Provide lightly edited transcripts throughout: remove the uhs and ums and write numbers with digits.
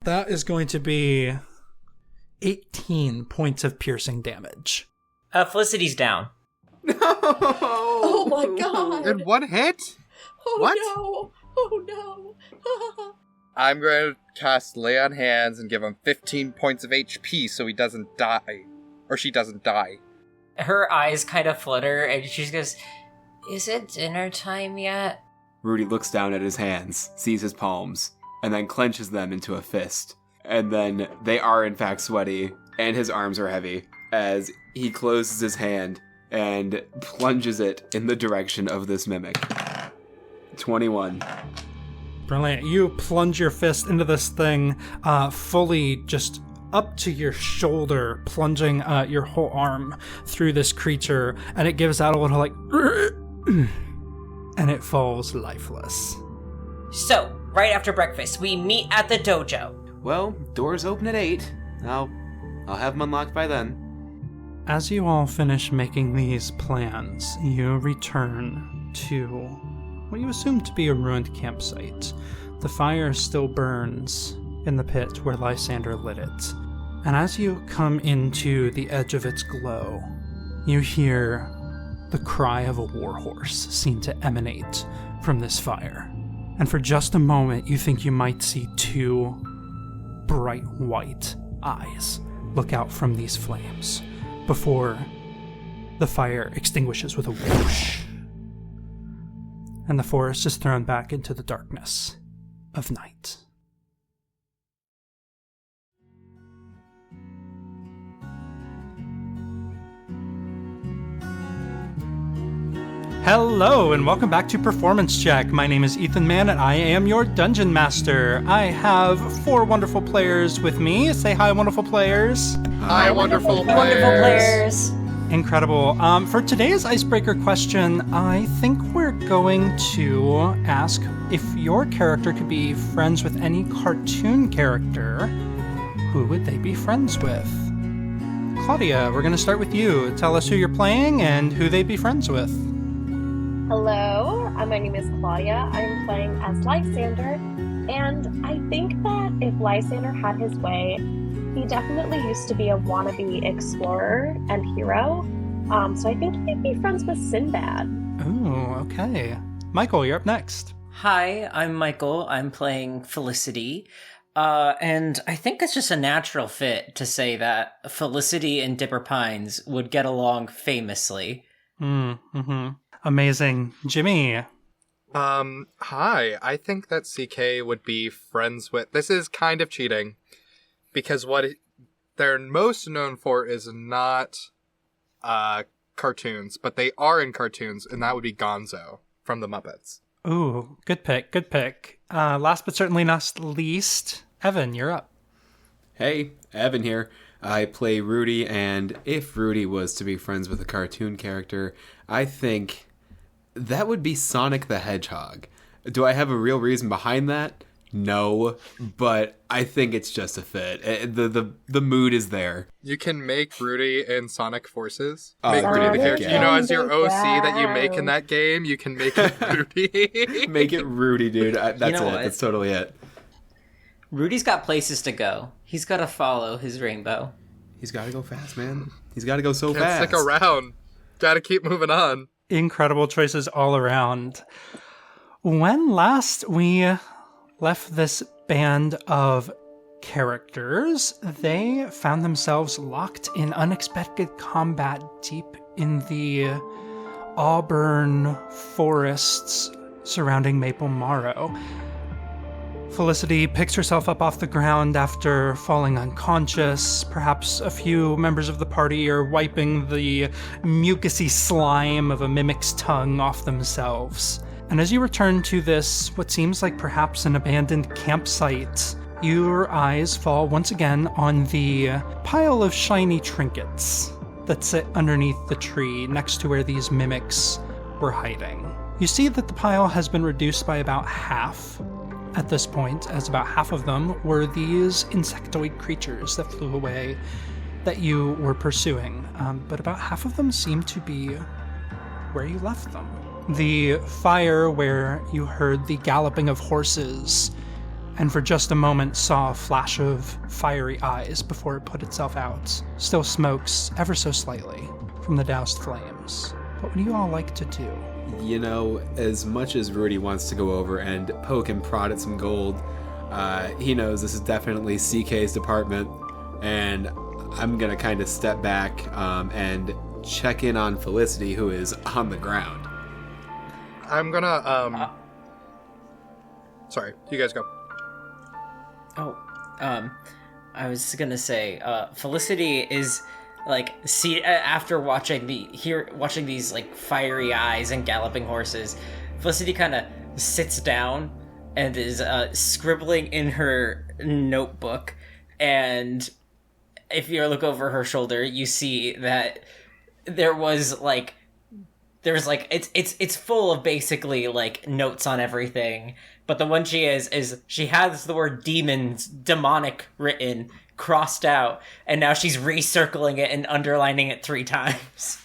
That is going to be 18 points of piercing damage. Felicity's down. No! Oh my god! In one hit? Oh What? no! Oh no! I'm going to cast Lay on Hands and give him 15 points of HP so he doesn't die. Or she doesn't die. Her eyes kind of flutter, and she goes, "Is it dinner time yet?" Rudy looks down at his hands, sees his palms, and then clenches them into a fist. And then they are in fact sweaty, and his arms are heavy, as he closes his hand and plunges it in the direction of this mimic. 21. Brilliant. You plunge your fist into this thing, fully just up to your shoulder, plunging your whole arm through this creature, and it gives out a little like, and it falls lifeless. So, right after breakfast, we meet at the dojo. Well, doors open at 8. I'll have them unlocked by then. As you all finish making these plans, you return to what you assume to be a ruined campsite. The fire still burns in the pit where Lysander lit it. And as you come into the edge of its glow, you hear the cry of a warhorse seem to emanate from this fire. And for just a moment, you think you might see two bright white eyes look out from these flames before the fire extinguishes with a whoosh. And the forest is thrown back into the darkness of night. Hello, and welcome back to Performance Check. My name is Ethan Mann, and I am your Dungeon Master. I have 4 wonderful players with me. Say hi, wonderful players. Hi, wonderful players. Wonderful players. Incredible. For today's icebreaker question, I think we're going to ask if your character could be friends with any cartoon character, who would they be friends with? Claudia, we're going to start with you. Tell us who you're playing and who they'd be friends with. Hello, my name is Claudia. I'm playing as Lysander, and I think that if Lysander had his way, he definitely used to be a wannabe explorer and hero, so I think he'd be friends with Sinbad. Ooh, okay. Michael, you're up next. Hi, I'm Michael. I'm playing Felicity. And I think it's just a natural fit to say that Felicity and Dipper Pines would get along famously. Amazing. Jimmy. Hi. I think that CK would be friends with... This is kind of cheating, because what they're most known for is not cartoons, but they are in cartoons, and that would be Gonzo from the Muppets. Ooh, good pick, good pick. Last but certainly not least, Evan, you're up. Hey, Evan here. I play Rudy, and if Rudy was to be friends with a cartoon character, I think that would be Sonic the Hedgehog. Do I have a real reason behind that? No, but I think it's just a fit. The mood is there. You can make Rudy in Sonic Forces. Oh, Make Rudy the Sonic, character. yeah. You know, as your OC that you make in that game, you can make it Rudy. Make it Rudy, dude. That's You know it. what? That's totally it. Rudy's got places to go. He's got to follow his rainbow. He's got to go fast, man. He's got to go so Can't fast. stick around. Gotta keep moving on. Incredible choices all around. When last we left this band of characters, they found themselves locked in unexpected combat deep in the Auburn forests surrounding Maple Morrow. Felicity picks herself up off the ground after falling unconscious. Perhaps a few members of the party are wiping the mucousy slime of a mimic's tongue off themselves. And as you return to this, what seems like perhaps an abandoned campsite, your eyes fall once again on the pile of shiny trinkets that sit underneath the tree next to where these mimics were hiding. You see that the pile has been reduced by about half at this point, as about half of them were these insectoid creatures that flew away that you were pursuing. But about half of them seem to be where you left them. The fire where you heard the galloping of horses and for just a moment saw a flash of fiery eyes before it put itself out. Still smokes ever so slightly from the doused flames. What would you all like to do? You know, as much as Rudy wants to go over and poke and prod at some gold, he knows this is definitely CK's department, and I'm gonna kind of step back and check in on Felicity, who is on the ground. I'm gonna, sorry, you guys go. I was gonna say, Felicity is like after watching these like fiery eyes and galloping horses. Felicity kind of sits down and is scribbling in her notebook, and if you look over her shoulder, you see that it's full of basically like notes on everything. But the one she is she has the word demonic written, crossed out, and now she's recircling it and underlining it 3 times.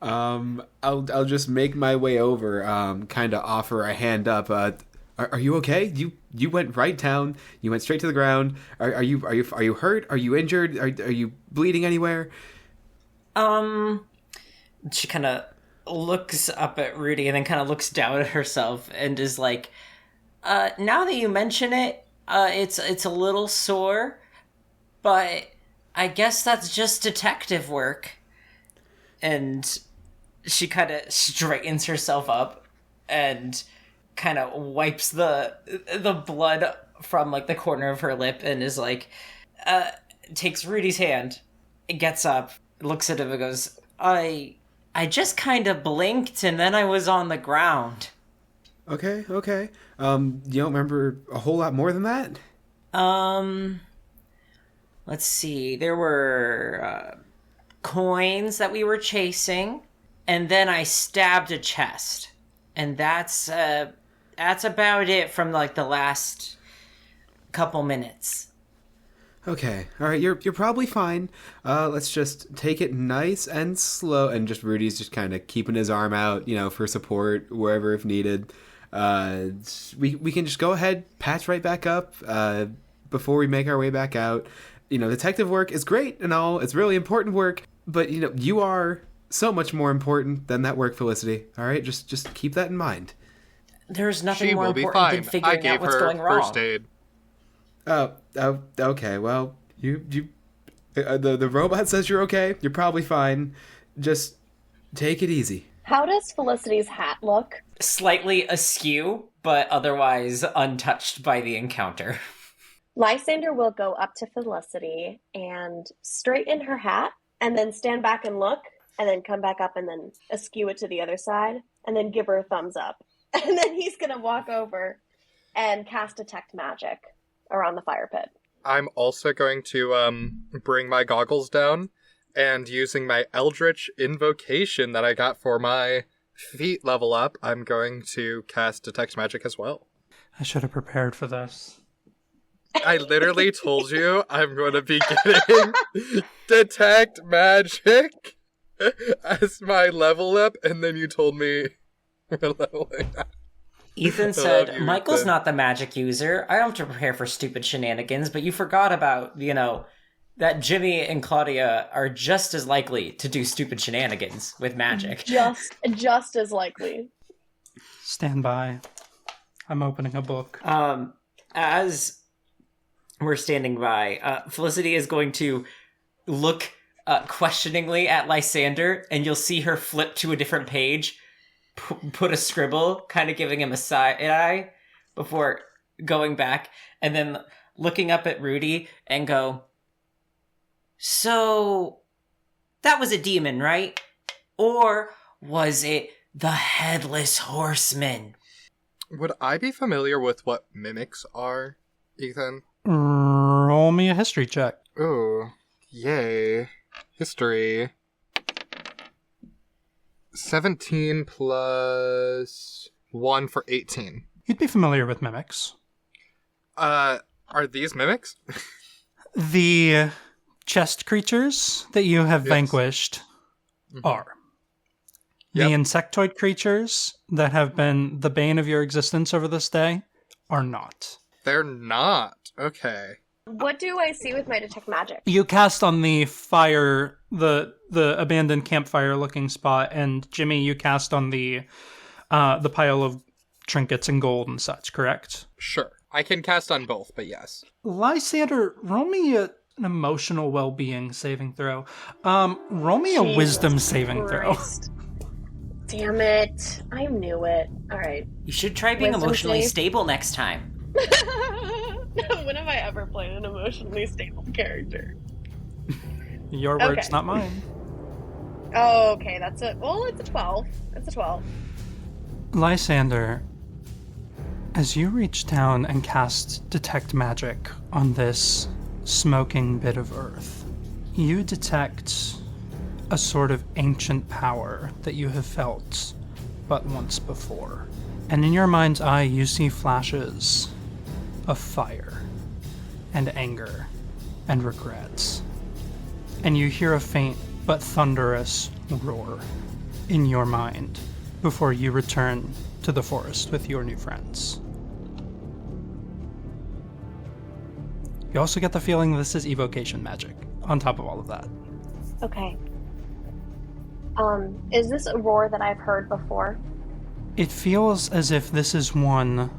I'll just make my way over, kind of offer a hand up. Are you okay? You went right down. You went straight to the ground. Are you hurt? Are you injured? Are you bleeding anywhere? She kind of looks up at Rudy and then kind of looks down at herself and is like, now that you mention it, it's a little sore, but I guess that's just detective work. And she kind of straightens herself up and kind of wipes the blood from like the corner of her lip and is like, takes Rudy's hand, gets up, looks at him and goes, I just kind of blinked and then I was on the ground. Okay. You don't remember a whole lot more than that? Let's see. There were coins that we were chasing, and then I stabbed a chest. And that's about it from like the last couple minutes. Okay, all right, you're probably fine. Let's just take it nice and slow, and just Rudy's just kind of keeping his arm out, for support wherever if needed. We can just go ahead, patch right back up before we make our way back out. Detective work is great and all; it's really important work. But you are so much more important than that work, Felicity. All right, just keep that in mind. There's nothing She more will be important fine. than figuring out what's going I wrong. gave her first aid. Oh, okay. Well, the robot says you're okay. You're probably fine. Just take it easy. How does Felicity's hat look? Slightly askew, but otherwise untouched by the encounter. Lysander will go up to Felicity and straighten her hat, and then stand back and look, and then come back up and then askew it to the other side, and then give her a thumbs up. And then he's going to walk over and cast Detect Magic around the fire pit. I'm also going to bring my goggles down, and using my Eldritch Invocation that I got for my feet level up, I'm going to cast Detect Magic as well. I should have prepared for this. I literally told you I'm going to be getting Detect Magic as my level up, and then you told me we're leveling up. Ethan said, Michael's not the magic user. I don't have to prepare for stupid shenanigans, but you forgot about, that Jimmy and Claudia are just as likely to do stupid shenanigans with magic. Just as likely. Stand by. I'm opening a book. As we're standing by, Felicity is going to look questioningly at Lysander, and you'll see her flip to a different page, put a scribble, kind of giving him a side eye before going back, and then looking up at Rudy and go, so that was a demon, right? Or was it the Headless Horseman? Would I be familiar with what mimics are, Ethan? Roll me a history check. Ooh, yay. History. 17 plus 1 for 18. You'd be familiar with mimics. Are these mimics? The chest creatures that you have Yes. vanquished are. The Yep. insectoid creatures that have been the bane of your existence over this day are not. They're not. Okay. What do I see with my detect magic? You cast on the fire, the abandoned campfire looking spot, and Jimmy, you cast on the pile of trinkets and gold and such, correct? Sure. I can cast on both, but yes. Lysander, roll me an emotional well-being saving throw. Roll me a wisdom saving Christ. Damn it. I knew it. Alright. You should try being Wisdom emotionally save. stable next time. When have I ever played an emotionally stable character? throw. Your words, Okay. not mine. Oh, okay, that's it. Well, it's a 12. It's a 12. Lysander, as you reach down and cast Detect Magic on this smoking bit of earth, you detect a sort of ancient power that you have felt but once before. And in your mind's eye, you see flashes of fire and anger and regrets. And you hear a faint but thunderous roar in your mind before you return to the forest with your new friends. You also get the feeling this is evocation magic on top of all of that. Okay. Is this a roar that I've heard before? It feels as if this is one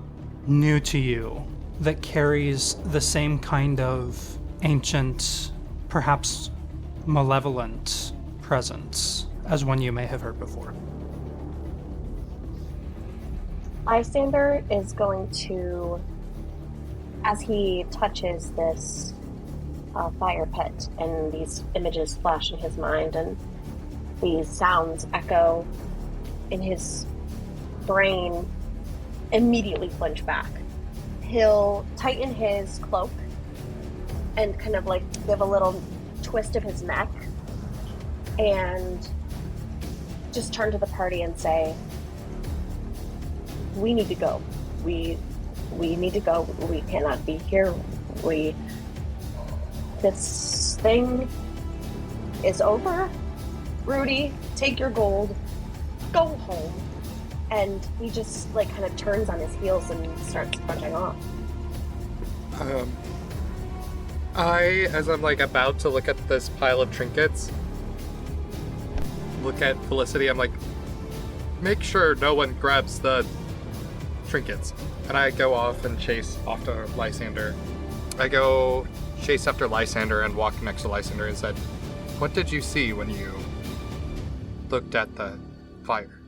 new to you that carries the same kind of ancient, perhaps malevolent presence as one you may have heard before. Lysander is going to, as he touches this fire pit and these images flash in his mind and these sounds echo in his brain, immediately flinch back. He'll tighten his cloak and kind of like give a little twist of his neck and just turn to the party and say, we need to go. We need to go. We cannot be here. This thing is over. Rudy, take your gold. Go home. And he just like kind of turns on his heels and starts punching off. As I'm like about to look at this pile of trinkets, look at Felicity, I'm like, make sure no one grabs the trinkets. And I go off and chase after Lysander. I go chase after Lysander and walk next to Lysander and said, what did you see when you looked at the fire?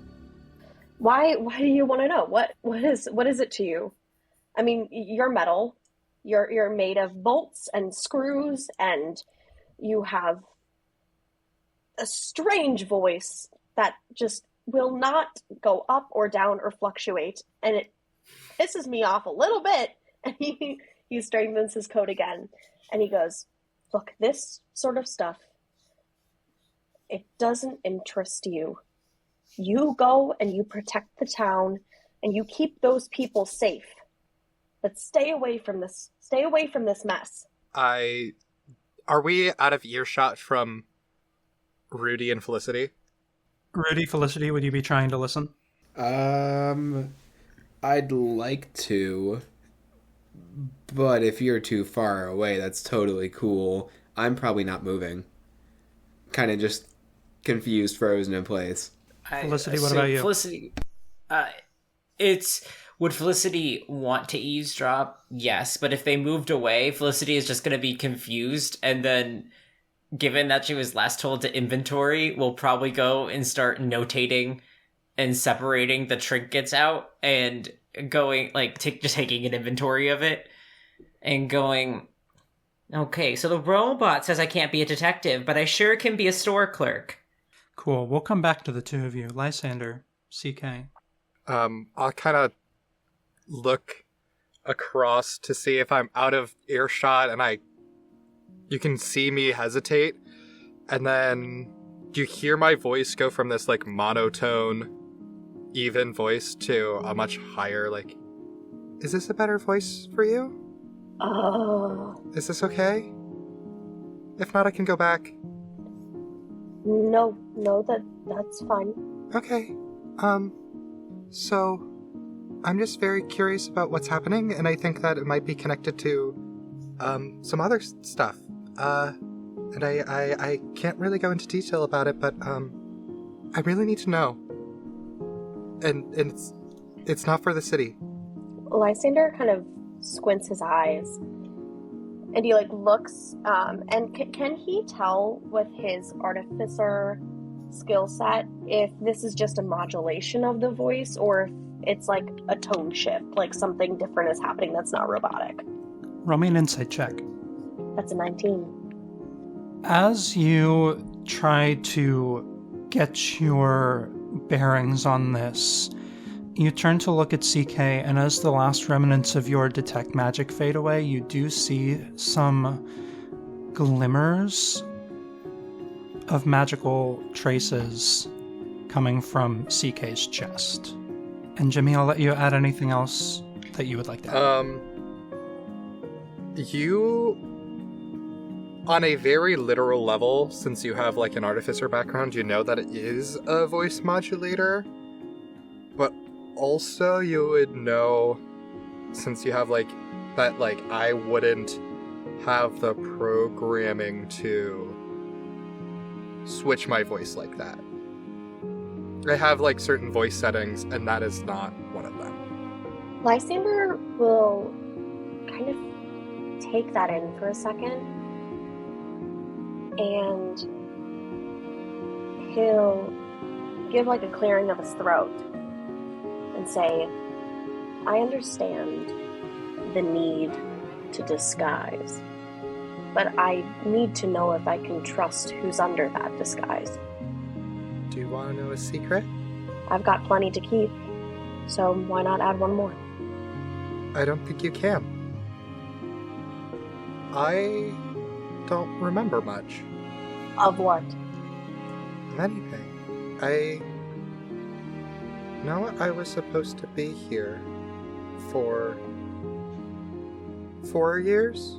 Why do you want to know? What is it to you? I mean, you're metal. You're made of bolts and screws, and you have a strange voice that just will not go up or down or fluctuate, and it pisses me off a little bit. And he strengthens his coat again, and he goes, look, this sort of stuff, it doesn't interest you. You go and you protect the town and you keep those people safe. But stay away from this. Stay away from this mess. Are we out of earshot from Rudy and Felicity? Rudy, Felicity, would you be trying to listen? I'd like to, but if you're too far away, that's totally cool. I'm probably not moving. Kind of just confused, frozen in place. Felicity, what about you? Felicity, would Felicity want to eavesdrop? Yes, but if they moved away, Felicity is just going to be confused, and then, given that she was last told to inventory, will probably go and start notating and separating the trinkets out and going, like, just taking an inventory of it and going, okay, so the robot says I can't be a detective, but I sure can be a store clerk. Cool. We'll come back to the two of you. Lysander, CK. I'll kind of look across to see if I'm out of earshot and you can see me hesitate. And then you hear my voice go from this like monotone, even voice to a much higher, like, is this a better voice for you? Oh. Is this okay? If not, I can go back. No, that's fine. Okay. So I'm just very curious about what's happening, and I think that it might be connected to, some other stuff. And I can't really go into detail about it, but, I really need to know. And it's not for the city. Lysander kind of squints his eyes, and he, looks, and can he tell with his artificer skill set if this is just a modulation of the voice, or if it's, a tone shift, something different is happening that's not robotic? Roll me an insight check. That's a 19. As you try to get your bearings on this, you turn to look at CK, and as the last remnants of your detect magic fade away, you do see some glimmers of magical traces coming from CK's chest. And Jimmy, I'll let you add anything else that you would like to add. You, on a very literal level, since you have an artificer background, you know that it is a voice modulator, but also you would know, since you have that I wouldn't have the programming to switch my voice like that. I have certain voice settings, and that is not one of them. Lysander will kind of take that in for a second, and he'll give a clearing of his throat and say, I understand the need to disguise, but I need to know if I can trust who's under that disguise. Do you want to know a secret? I've got plenty to keep, so why not add one more? I don't think you can. I don't remember much. Of what? Anything. I know I was supposed to be here for 4 years,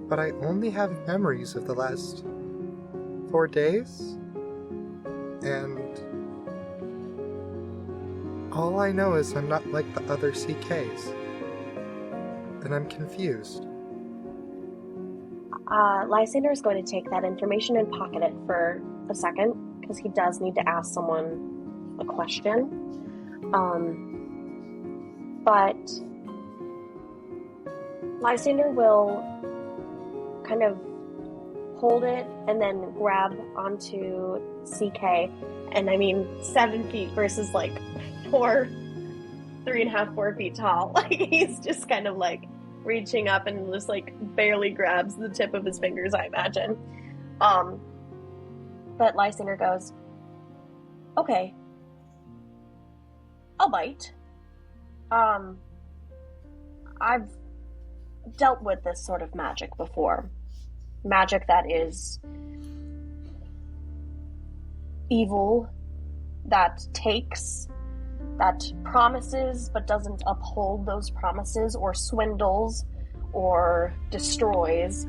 but I only have memories of the last 4 days, and all I know is I'm not like the other CKs, and I'm confused. Lysander is going to take that information and pocket it for a second, because he does need to ask someone a question. But Lysander will kind of hold it and then grab onto CK, and 7 feet versus 3.5, 4 feet tall. He's just kind of reaching up and just barely grabs the tip of his fingers, I imagine. But Lysander goes, okay, I'll bite. I've dealt with this sort of magic before. Magic that is evil, that takes, that promises but doesn't uphold those promises, or swindles, or destroys,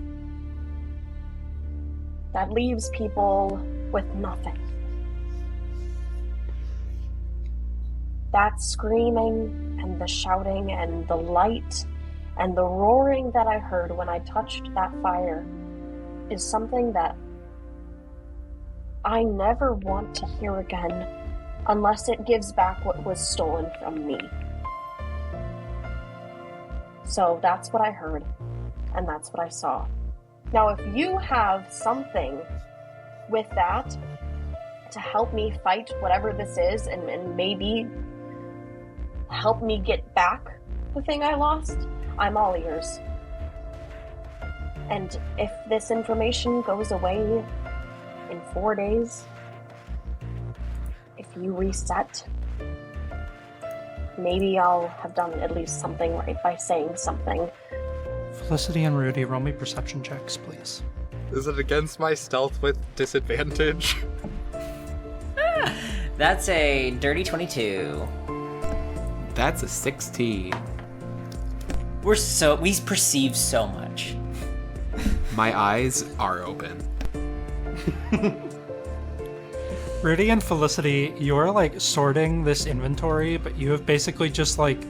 that leaves people with nothing. That screaming and the shouting and the light and the roaring that I heard when I touched that fire is something that I never want to hear again unless it gives back what was stolen from me. So that's what I heard, and that's what I saw. Now, if you have something with that to help me fight whatever this is, and maybe help me get back the thing I lost, I'm all ears. And if this information goes away in 4 days, if you reset, maybe I'll have done at least something right by saying something. Felicity and Rudy, roll me perception checks, please. Is it against my stealth with disadvantage? That's a dirty 22. That's a 16. We perceive so much. My eyes are open. Rudy and Felicity, you're like sorting this inventory, but you have basically just like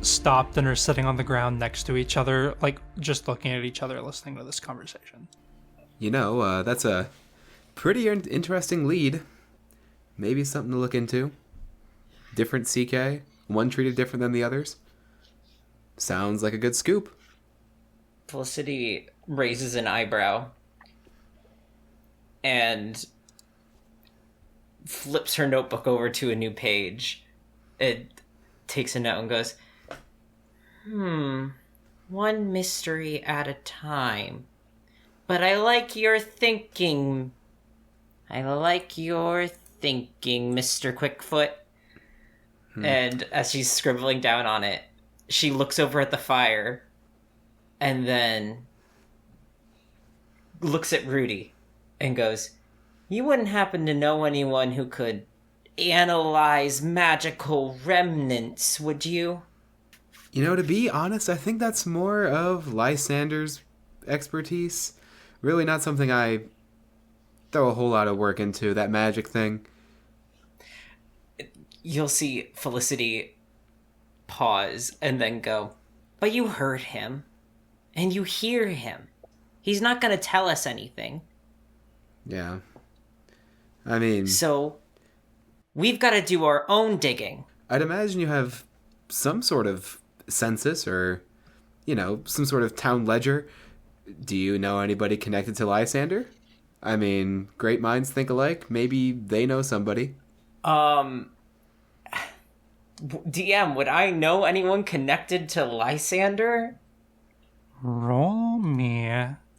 stopped and are sitting on the ground next to each other, like just looking at each other, listening to this conversation. You know, that's a pretty interesting lead. Maybe something to look into. Different CK, one treated different than the others. Sounds like a good scoop. Felicity raises an eyebrow and flips her notebook over to a new page. It takes a note and goes, one mystery at a time. But I like your thinking. Mr. Quickfoot. And as she's scribbling down on it, she looks over at the fire and then looks at Rudy and goes, you wouldn't happen to know anyone who could analyze magical remnants, would you? You know, to be honest, I think that's more of Lysander's expertise. Really not something I throw a whole lot of work into, that magic thing. You'll see Felicity pause and then go, but you heard him. And you hear him. He's not going to tell us anything. Yeah. I mean... So, we've got to do our own digging. I'd imagine you have some sort of census or, you know, some sort of town ledger. Do you know anybody connected to Lysander? I mean, great minds think alike. Maybe they know somebody. DM, would I know anyone connected to Lysander? Roll me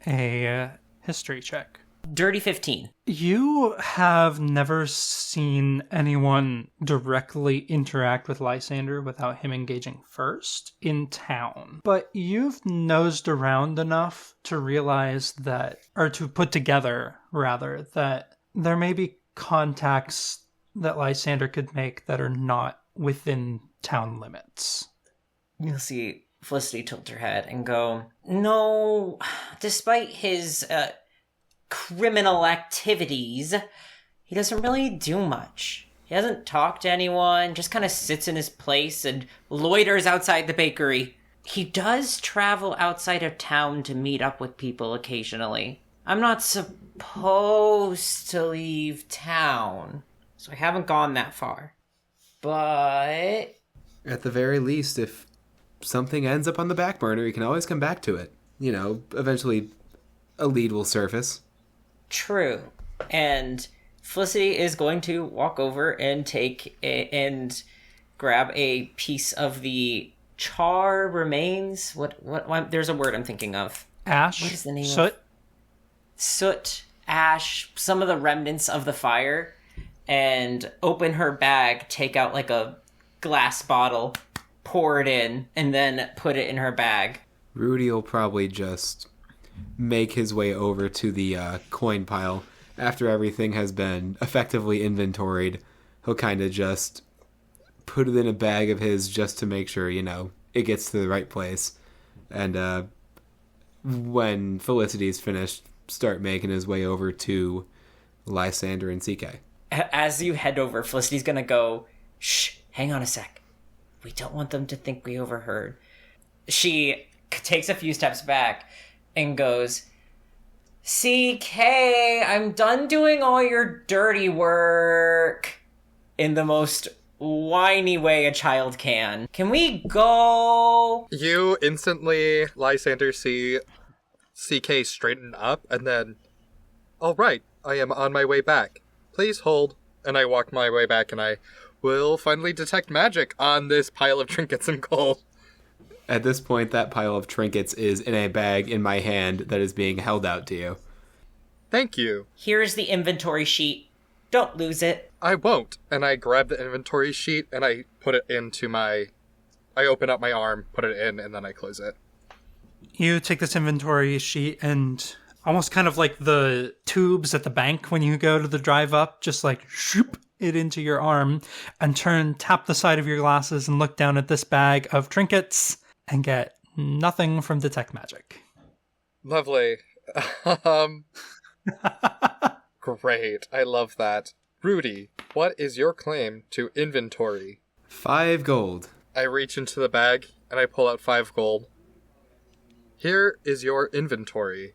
a history check. Dirty 15. You have never seen anyone directly interact with Lysander without him engaging first in town. But you've nosed around enough to realize that, or to put together, rather, that there may be contacts that Lysander could make that are not within town limits. You'll see Felicity tilt her head and go, no, despite his criminal activities, he doesn't really do much. He doesn't talk to anyone, just kind of sits in his place and loiters outside the bakery. He does travel outside of town to meet up with people occasionally. I'm not supposed to leave town, so I haven't gone that far. But... At the very least, if something ends up on the back burner, you can always come back to it. You know, eventually a lead will surface. True. And Felicity is going to walk over and and grab a piece of the char remains. What there's a word I'm thinking of. Ash? What is the name Soot? Soot, ash, some of the remnants of the fire, and open her bag, take out like a glass bottle, pour it in, and then put it in her bag. Rudy will probably just make his way over to the coin pile. After everything has been effectively inventoried, he'll kind of just put it in a bag of his just to make sure, you know, it gets to the right place. And when Felicity's finished, start making his way over to Lysander and CK. As you head over, Felicity's gonna go, shh, hang on a sec. We don't want them to think we overheard. She takes a few steps back and goes, CK, I'm done doing all your dirty work, in the most whiny way a child can. Can we go? You instantly, Lysander, see CK straighten up, and then, all right, I am on my way back. Please hold. And I walk my way back, and I will finally detect magic on this pile of trinkets and gold. At this point, that pile of trinkets is in a bag in my hand that is being held out to you. Thank you. Here's the inventory sheet. Don't lose it. I won't. And I grab the inventory sheet, and I put it into I open up my arm, put it in, and then I close it. You take this inventory sheet and almost kind of like the tubes at the bank when you go to the drive up, just like shoop it into your arm and tap the side of your glasses and look down at this bag of trinkets and get nothing from detect magic. Lovely. Great. I love that. Rudy, what is your claim to inventory? 5 gold. I reach into the bag and I pull out 5 gold. Here is your inventory.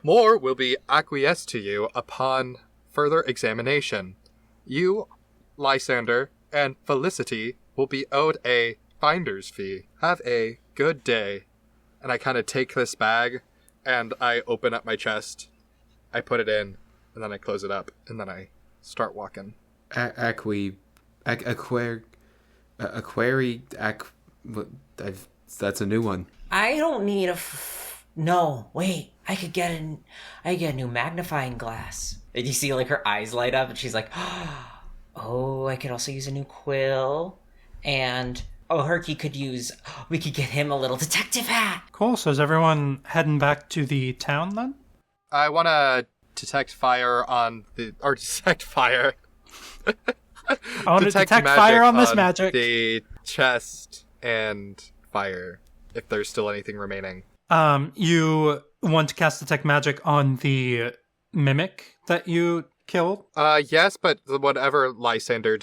More will be acquiesced to you upon further examination. You, Lysander, and Felicity will be owed a finder's fee. Have a good day. And I kind of take this bag and I open up my chest. I put it in and then I close it up and then I start walking. That's a new one. I don't need no, wait. I could get a new magnifying glass. And you see like her eyes light up and she's like, oh, I could also use a new quill. And we could get him a little detective hat. Cool. So is everyone heading back to the town then? I want to detect fire. I want to detect fire on this magic. The chest and fire, if there's still anything remaining. You want to cast detect magic on the mimic that you killed? Yes, but whatever Lysander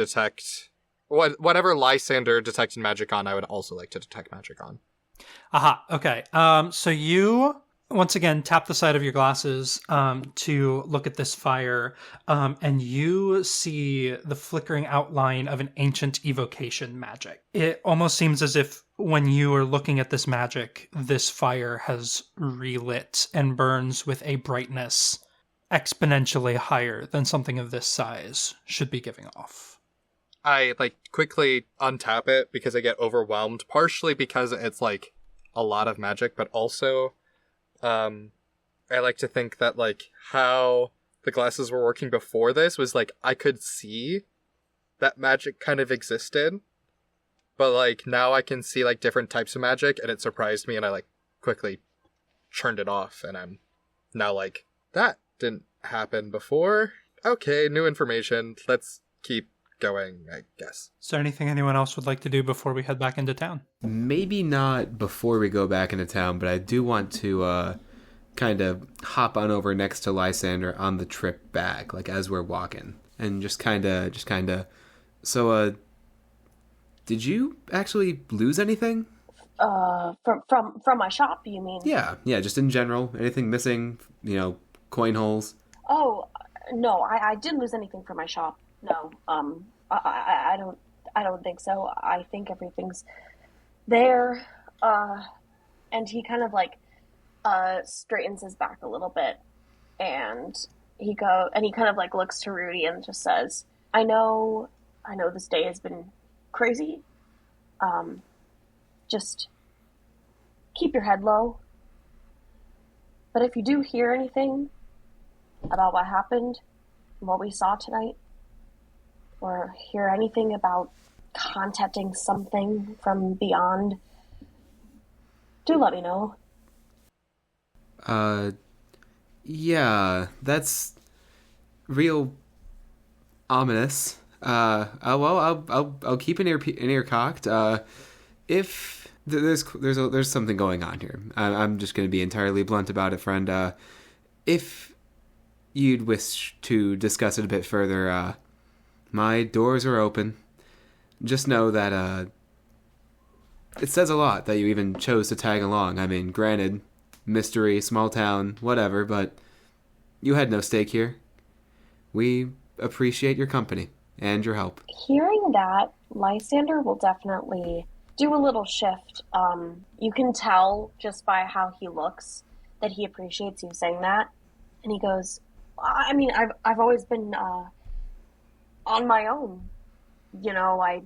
detected magic on, I would also like to detect magic on. Aha, okay. So you, once again, tap the side of your glasses to look at this fire, and you see the flickering outline of an ancient evocation magic. It almost seems as if when you are looking at this magic, this fire has relit and burns with a brightness exponentially higher than something of this size should be giving off. I quickly untap it because I get overwhelmed, partially because it's a lot of magic, but also I like to think that how the glasses were working before this was I could see that magic kind of existed, but now I can see different types of magic, and it surprised me, and I quickly turned it off, and I'm now that didn't happen before. Okay, new information. Let's keep going, I guess. Is there anything anyone else would like to do before we head back into town? Maybe not before we go back into town, but I do want to kind of hop on over next to Lysander on the trip back, as we're walking, and just kind of. So, did you actually lose anything? From my shop, you mean? Yeah, just in general. Anything missing? Coin holes. Oh, no, I didn't lose anything from my shop. No, I don't think so. I think everything's there. And he kind of straightens his back a little bit, and he kind of looks to Rudy and just says, I know this day has been crazy. Just keep your head low. But if you do hear anything about what happened, what we saw tonight, or hear anything about contacting something from beyond, do let me know. Yeah, that's real ominous. I'll keep an ear cocked. If there's something going on here, I'm just going to be entirely blunt about it, friend. If you'd wish to discuss it a bit further, my doors are open. Just know that it says a lot that you even chose to tag along. I mean, granted, mystery, small town, whatever, but you had no stake here. We appreciate your company and your help. Hearing that, Lysander will definitely do a little shift. You can tell just by how he looks that he appreciates you saying that. And he goes, I mean, I've always been on my own. I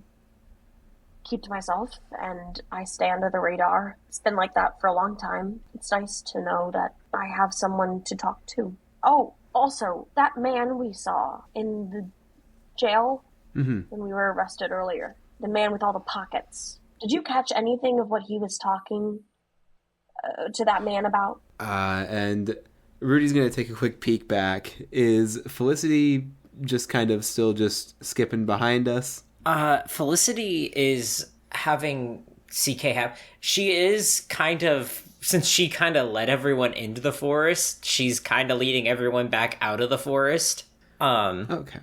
keep to myself and I stay under the radar. It's been like that for a long time. It's nice to know that I have someone to talk to. Oh, also, that man we saw in the jail when we were arrested earlier, the man with all the pockets. Did you catch anything of what he was talking to that man about? And Rudy's going to take a quick peek back. Is Felicity just kind of still just skipping behind us? Felicity is having CK have... She is kind of... Since she kind of led everyone into the forest, she's kind of leading everyone back out of the forest. Okay.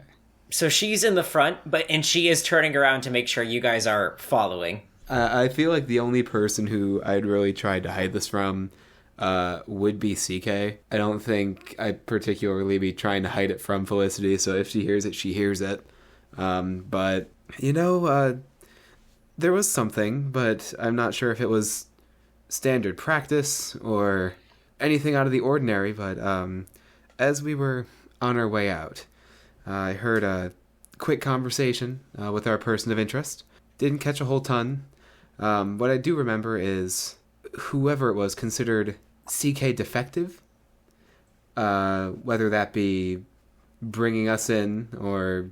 So she's in the front, and she is turning around to make sure you guys are following. I feel like the only person who I'd really tried to hide this from would be CK. I don't think I'd particularly be trying to hide it from Felicity, so if she hears it, she hears it. But, there was something, but I'm not sure if it was standard practice or anything out of the ordinary, but as we were on our way out, I heard a quick conversation with our person of interest. Didn't catch a whole ton. What I do remember is whoever it was considered CK defective, whether that be bringing us in or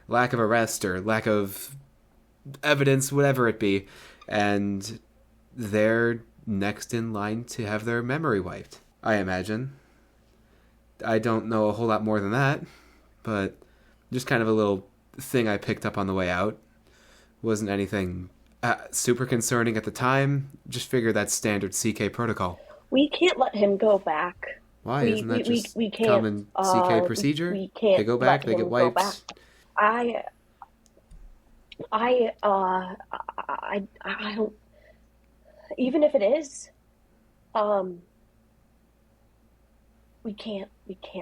lack of arrest or lack of evidence, whatever it be, and they're next in line to have their memory wiped, I imagine. I don't know a whole lot more than that, but just kind of a little thing I picked up on the way out. Wasn't anything super concerning at the time. Just figured that's standard CK protocol. We can't let him go back. Why? Isn't that just we can't, common CK procedure? We can't. They go back, they get wiped. I don't. Even if it is, we can't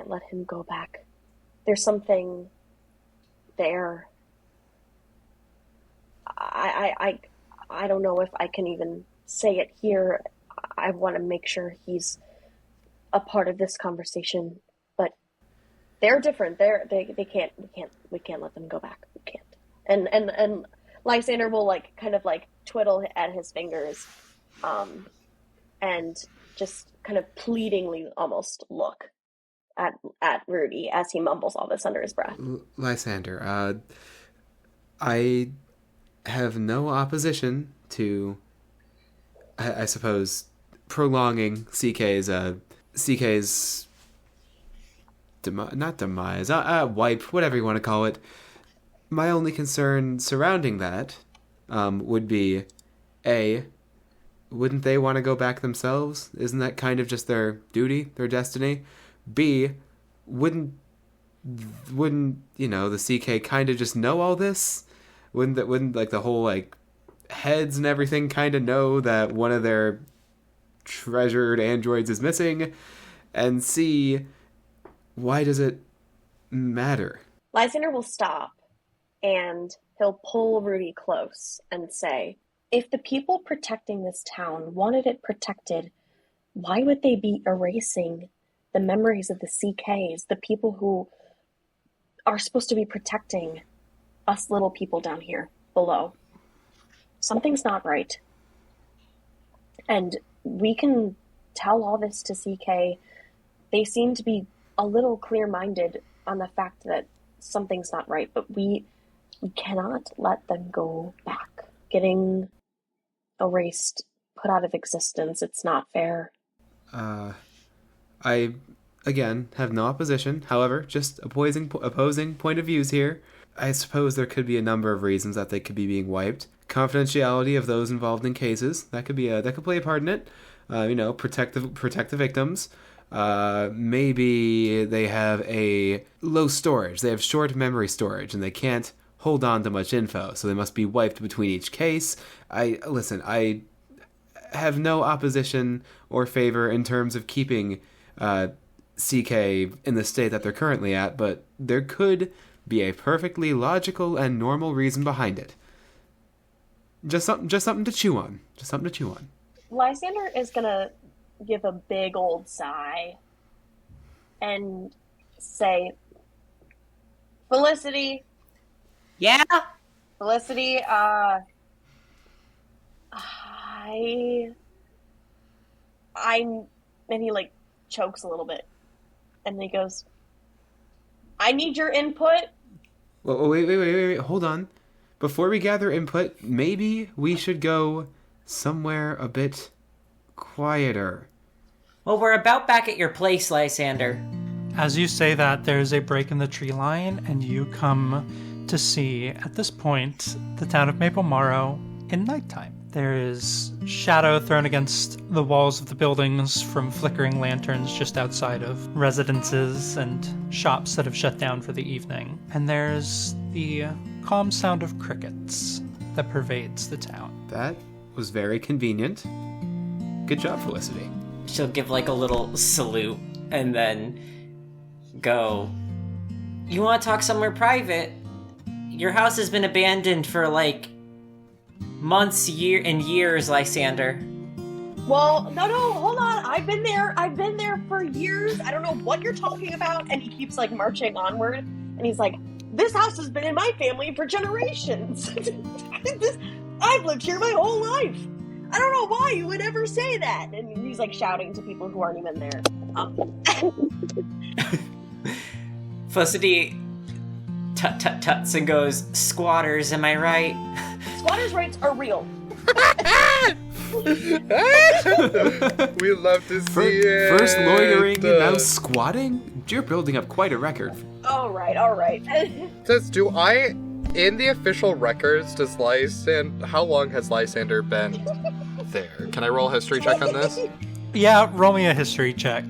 let him go back. There's something there. I don't know if I can even say it here. I want to make sure he's a part of this conversation, but they're different. We can't let them go back. We can't. And Lysander will kind of twiddle at his fingers, and just kind of pleadingly almost look at Rudy as he mumbles all this under his breath. Lysander, I have no opposition to, I suppose, prolonging CK's not demise, wipe, whatever you want to call it. My only concern surrounding that would be, A, wouldn't they want to go back themselves? Isn't that kind of just their duty, their destiny? B, wouldn't the CK kind of just know all this? Wouldn't the whole heads and everything kind of know that one of their treasured androids is missing? And C, why does it matter? Lysander will stop and he'll pull Rudy close and say, if the people protecting this town wanted it protected, why would they be erasing the memories of the CKs, the people who are supposed to be protecting us little people down here below? Something's not right. And we can tell all this to CK. They seem to be a little clear-minded on the fact that something's not right, but we cannot let them go back. Getting erased, put out of existence, it's not fair. I, again, have no opposition. However, just opposing point of views here. I suppose there could be a number of reasons that they could be being wiped. Confidentiality of those involved in cases, that could play a part in it. Protect the victims. Maybe they have a low storage. They have short memory storage, and they can't hold on to much info, so they must be wiped between each case. I have no opposition or favor in terms of keeping CK in the state that they're currently at, but there could be a perfectly logical and normal reason behind it. Just something to chew on. Lysander is gonna give a big old sigh and say, Felicity. Yeah? Felicity, and he chokes a little bit, and he goes, I need your input. Well, wait, hold on. Before we gather input, maybe we should go somewhere a bit quieter. Well, we're about back at your place, Lysander. As you say that, there's a break in the tree line, and you come to see, at this point, the town of Maple Morrow in nighttime. There is shadow thrown against the walls of the buildings from flickering lanterns just outside of residences and shops that have shut down for the evening. And there's the calm sound of crickets that pervades the town. That was very convenient. Good job, Felicity. She'll give like a little salute and then go, "You want to talk somewhere private? Your house has been abandoned for like months, years, Lysander." Well, no, hold on. I've been there for years. I don't know what you're talking about. And he keeps like marching onward. And he's like, this house has been in my family for generations. I've lived here my whole life. I don't know why you would ever say that. And he's like shouting to people who aren't even there. Felicity tuts and goes, "Squatters, am I right?" Squatters' rights are real. We love to see it. First loitering and now squatting? You're building up quite a record. All right. In the official records, how long has Lysander been there? Can I roll a history check on this? Yeah, roll me a history check.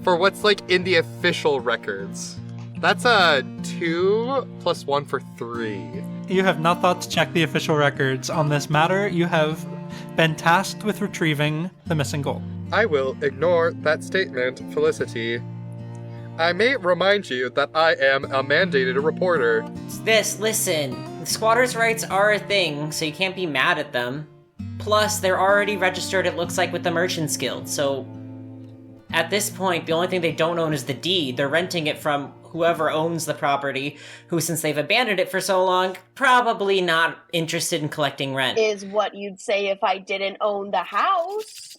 For what's like in the official records. That's a 2 + 1 for 3. You have not thought to check the official records on this matter. You have been tasked with retrieving the missing gold. I will ignore that statement, Felicity. I may remind you that I am a mandated reporter. Listen, squatters' rights are a thing, so you can't be mad at them. Plus, they're already registered, it looks like, with the Merchants Guild, so at this point, the only thing they don't own is the deed. They're renting it from whoever owns the property, who, since they've abandoned it for so long, probably not interested in collecting rent. Is what you'd say if I didn't own the house.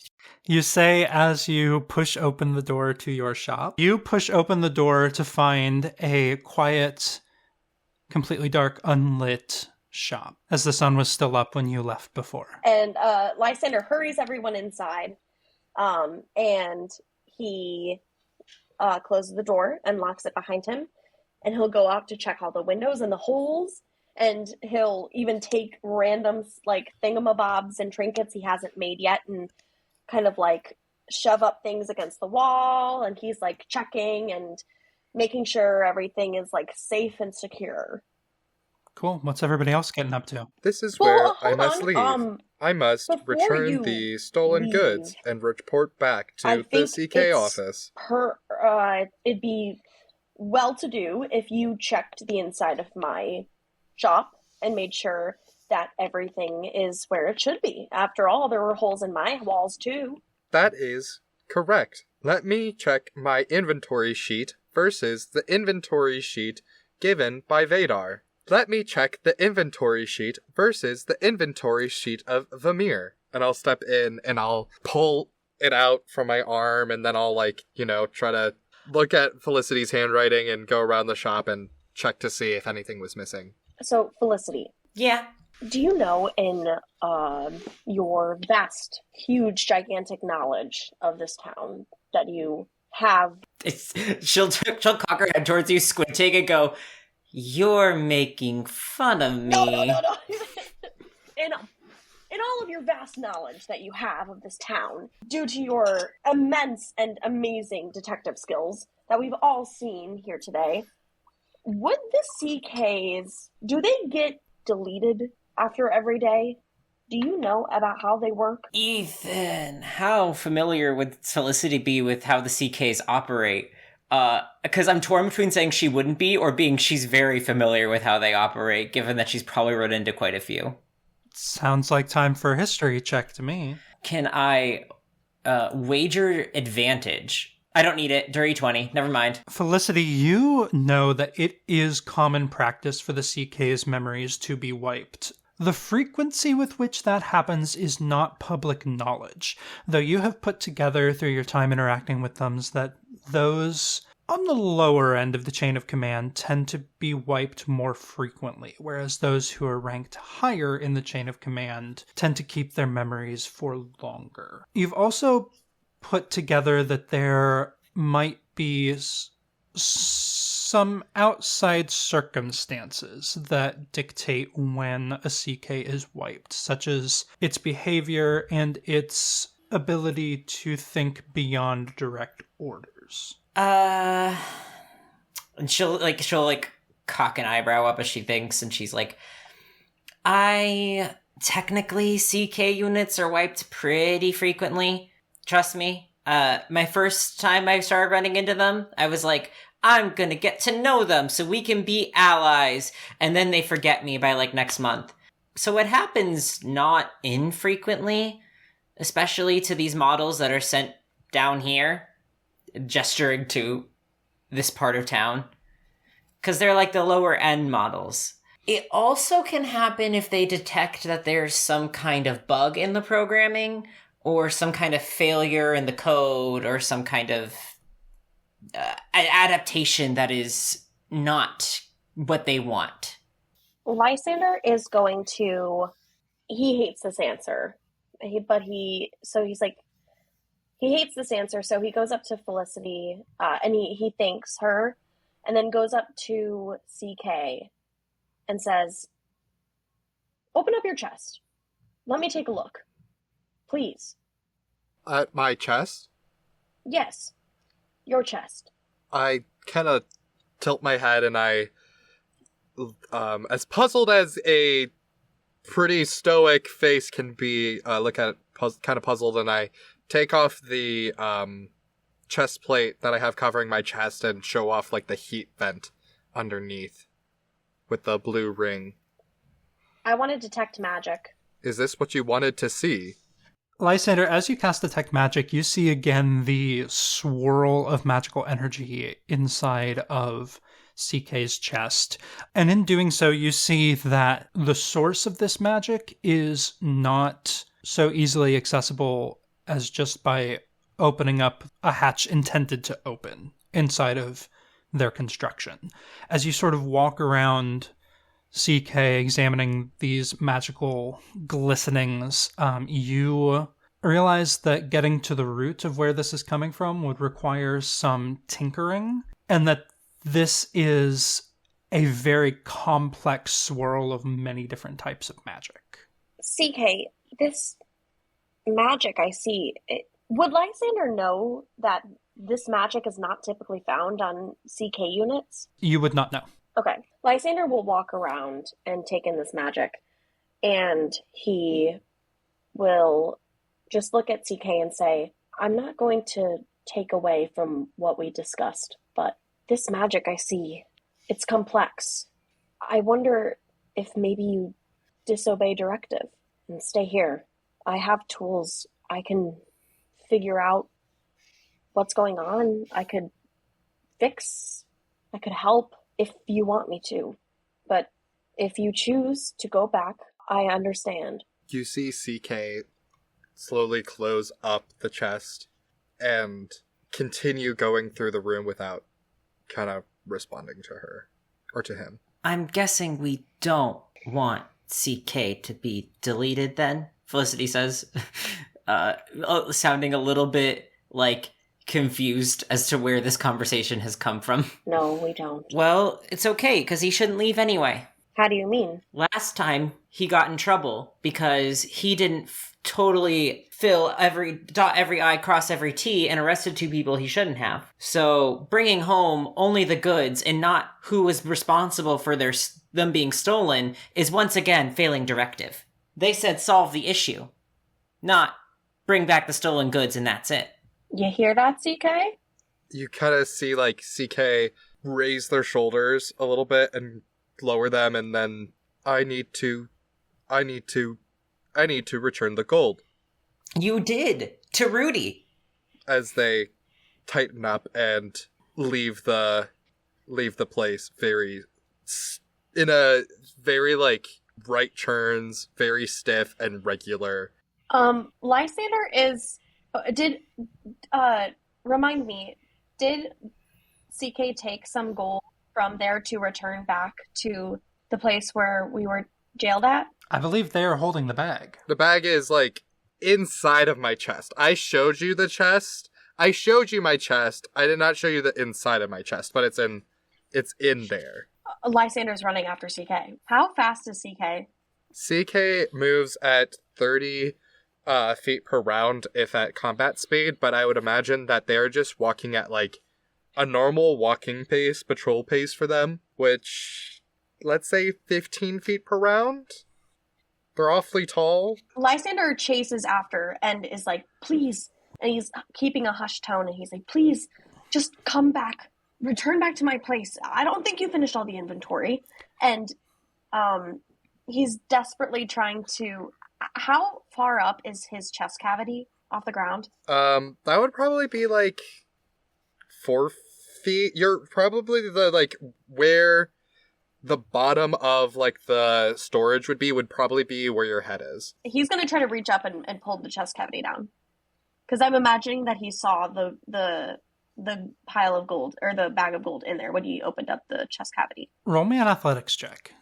You say as you push open the door to your shop. You push open the door to find a quiet, completely dark, unlit shop, as the sun was still up when you left before. And Lysander hurries everyone inside, and he closes the door and locks it behind him, and he'll go out to check all the windows and the holes, and he'll even take random like thingamabobs and trinkets he hasn't made yet and kind of like shove up things against the wall, and he's like checking and making sure everything is like safe and secure. Cool. What's everybody else getting up to? This is Well, where I hold must on, leave. I must before return you the stolen leave, goods and report back I to the think CK it's office. It'd be well to do if you checked the inside of my shop and made sure that everything is where it should be. After all, there were holes in my walls too. That is correct. Let me check my inventory sheet versus the inventory sheet given by Vadar. Let me check the inventory sheet versus the inventory sheet of Vamir. And I'll step in and I'll pull it out from my arm, and then I'll try to look at Felicity's handwriting and go around the shop and check to see if anything was missing. So, Felicity. Yeah. Do you know, in your vast, huge, gigantic knowledge of this town that you have... She'll cock her head towards you, squinting, and go, "You're making fun of me." No. In all of your vast knowledge that you have of this town, due to your immense and amazing detective skills that we've all seen here today, would the CKs, do they get deleted after every day? Do you know about how they work? Ethan, how familiar would Felicity be with how the CKs operate? Because I'm torn between saying she wouldn't be or being she's very familiar with how they operate, given that she's probably run into quite a few. Sounds like time for a history check to me. Can I wager advantage? I don't need it. Dirty 20. Never mind. Felicity, you know that it is common practice for the CK's memories to be wiped. The frequency with which that happens is not public knowledge, though you have put together through your time interacting with them that those on the lower end of the chain of command tend to be wiped more frequently, whereas those who are ranked higher in the chain of command tend to keep their memories for longer. You've also put together that there might be some outside circumstances that dictate when a CK is wiped, such as its behavior and its ability to think beyond direct orders. And she'll cock an eyebrow up as she thinks, and she's like, technically CK units are wiped pretty frequently. Trust me. My first time I started running into them, I was like, I'm gonna get to know them so we can be allies. And then they forget me by next month. So it happens not infrequently, especially to these models that are sent down here, gesturing to this part of town. Because they're the lower end models. It also can happen if they detect that there's some kind of bug in the programming, or some kind of failure in the code, or some kind of adaptation that is not what they want. Lysander is going to... He hates this answer. He hates this answer, so he goes up to Felicity, and he thanks her, and then goes up to CK and says, "Open up your chest. Let me take a look. Please." At my chest? Yes. Your chest. I kind of tilt my head and I, as puzzled as a pretty stoic face can be, look at it kind of puzzled, and I take off the chest plate that I have covering my chest and show off the heat vent underneath with the blue ring. I want to detect magic. Is this what you wanted to see? Lysander, as you cast Detect Magic, you see again the swirl of magical energy inside of CK's chest. And in doing so, you see that the source of this magic is not so easily accessible as just by opening up a hatch intended to open inside of their construction. As you sort of walk around CK examining these magical glistenings, you realize that getting to the root of where this is coming from would require some tinkering, and that this is a very complex swirl of many different types of magic. CK, this magic I see, would Lysander know that this magic is not typically found on CK units? You would not know. Okay. Lysander will walk around and take in this magic, and he will just look at CK and say, "I'm not going to take away from what we discussed, but this magic I see, it's complex. I wonder if maybe you disobey directive and stay here. I have tools. I can figure out what's going on. I could fix. I could help if you want me to. But if you choose to go back, I understand." You see CK slowly close up the chest and continue going through the room without kind of responding to her or to him. I'm guessing we don't want CK to be deleted then, Felicity says, sounding a little bit confused as to where this conversation has come from. No, we don't. Well, it's okay, because he shouldn't leave anyway. How do you mean? Last time, he got in trouble because he didn't totally dot every I, cross every T, and arrested 2 people he shouldn't have. So, bringing home only the goods and not who was responsible for them being stolen is once again failing directive. They said solve the issue, not bring back the stolen goods and that's it. You hear that, CK? You kind of see CK raise their shoulders a little bit and lower them, and then I need to return the gold. You did to Rudy. As they tighten up and leave the place in a very right turns, very stiff and regular. Lysander remind me, did CK take some gold from there to return back to the place where we were jailed at? I believe they are holding the bag. The bag is inside of my chest. I showed you the chest. I showed you my chest. I did not show you the inside of my chest, but it's it's in there. Lysander's running after CK. How fast is CK? CK moves at 30 feet per round if at combat speed, but I would imagine that they're just walking at like a normal walking pace, patrol pace for them, which, let's say 15 feet per round? They're awfully tall. Lysander chases after and is like, please. And he's keeping a hushed tone and he's like, please, just come back. Return back to my place. I don't think you finished all the inventory. And he's desperately trying to... How far up is his chest cavity off the ground? That would probably be like 4 feet. You're probably where the bottom of like the storage would probably be where your head is. He's going to try to reach up and pull the chest cavity down. Because I'm imagining that he saw the pile of gold, or the bag of gold in there when he opened up the chest cavity. Roll me an athletics check.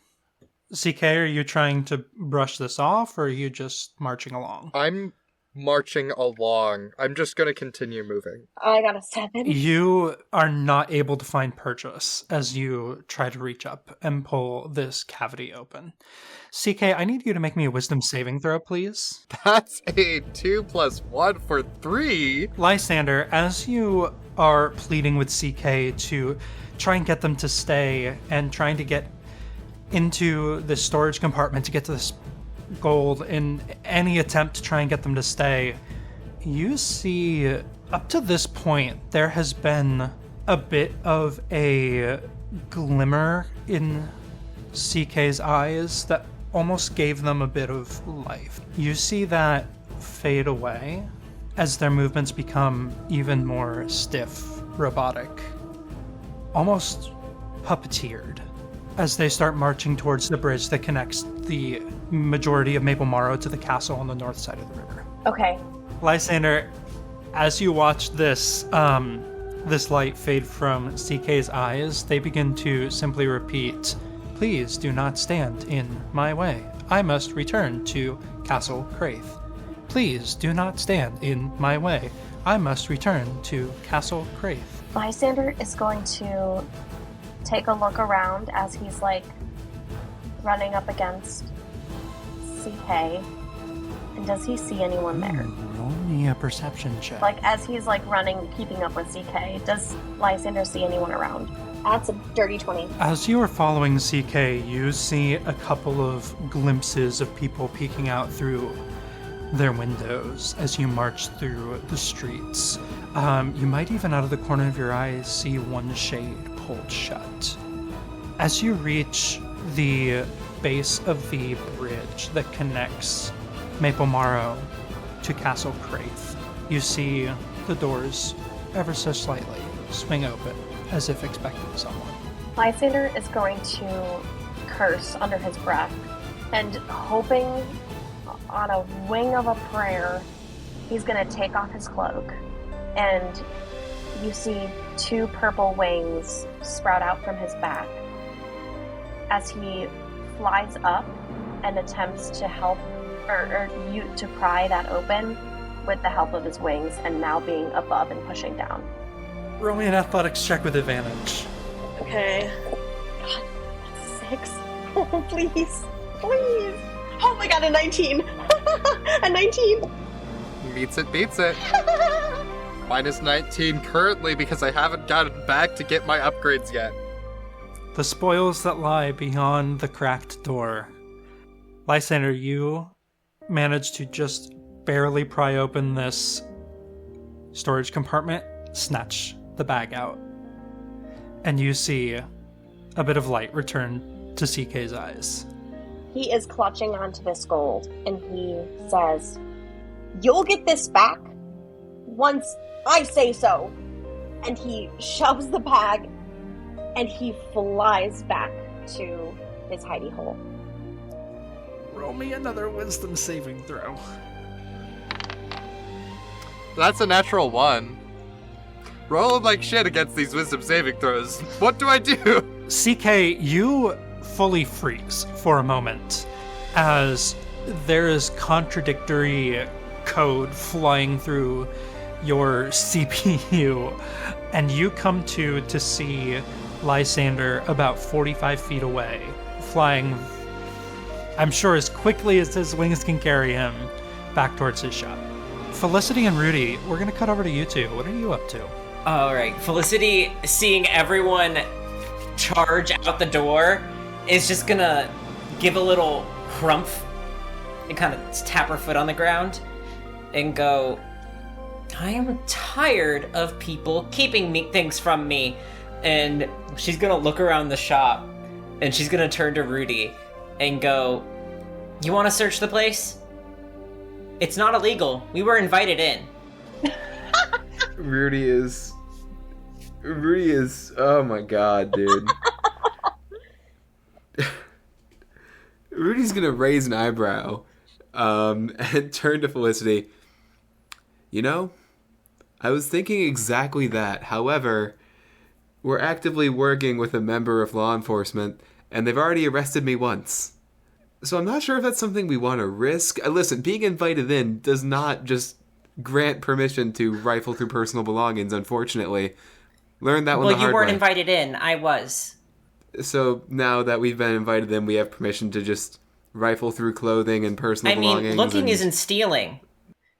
CK, are you trying to brush this off, or are you just marching along? I'm marching along. I'm just going to continue moving. I got a 7. You are not able to find purchase as you try to reach up and pull this cavity open. CK, I need you to make me a wisdom saving throw, please. That's a 2 + 1 for 3. Lysander, as you are pleading with CK to try and get them to stay and trying to get into the storage compartment to get to this gold in any attempt to try and get them to stay, you see up to this point there has been a bit of a glimmer in CK's eyes that almost gave them a bit of life. You see that fade away as their movements become even more stiff, robotic, almost puppeteered, as they start marching towards the bridge that connects the majority of Maple Morrow to the castle on the north side of the river. Okay. Lysander, as you watch this light fade from CK's eyes, they begin to simply repeat, "Please do not stand in my way. I must return to Castle Craith. Please do not stand in my way. I must return to Castle Craith." Lysander is going to take a look around as he's like running up against CK. And does he see anyone there? Roll me a perception check. Like as he's like running, keeping up with CK, does Lysander see anyone around? That's a dirty 20. As you are following CK, you see a couple of glimpses of people peeking out through their windows as you march through the streets. You might even, out of the corner of your eyes, see one shade pulled shut. As you reach the base of the bridge that connects Maple Morrow to Castle Craith, you see the doors ever so slightly swing open, as if expecting someone. Lysander is going to curse under his breath, and hoping on a wing of a prayer, he's going to take off his cloak, and you see 2 purple wings sprout out from his back as he flies up and attempts to help or you to pry that open with the help of his wings, and now being above and pushing down. Roll me an athletics check with advantage. Okay. God, that's 6. Oh, please. Please. Oh my god, a 19. A 19. Meets it, beats it. Minus 19 currently because I haven't gotten back to get my upgrades yet. The spoils that lie beyond the cracked door. Lysander, you manage to just barely pry open this storage compartment, snatch the bag out, and you see a bit of light return to CK's eyes. He is clutching onto this gold, and he says, "You'll get this back once I say so." And he shoves the bag, and he flies back to his hidey hole. Roll me another wisdom saving throw. That's a natural 1. Rolling like shit against these wisdom saving throws. What do I do? CK, you fully freeze for a moment as there is contradictory code flying through your CPU, and you come to see Lysander about 45 feet away, flying, I'm sure as quickly as his wings can carry him, back towards his shop. Felicity and Rudy, we're going to cut over to you two. What are you up to? All right, Felicity, seeing everyone charge out the door, is just gonna give a little crumph and kind of tap her foot on the ground and go, I am tired of people keeping things from me. And she's gonna look around the shop and she's gonna turn to Rudy and go, you want to search the place? It's not illegal. We were invited in. Rudy is, oh my god, dude. Rudy's gonna raise an eyebrow, and turn to Felicity. You know, I was thinking exactly that. However, we're actively working with a member of law enforcement, and they've already arrested me once. So I'm not sure if that's something we want to risk. Listen, being invited in does not just grant permission to rifle through personal belongings, unfortunately. Learned that one the hard way. Well, you weren't invited in. I was. So now that we've been invited in, we have permission to just rifle through clothing and personal belongings. I mean, looking isn't stealing,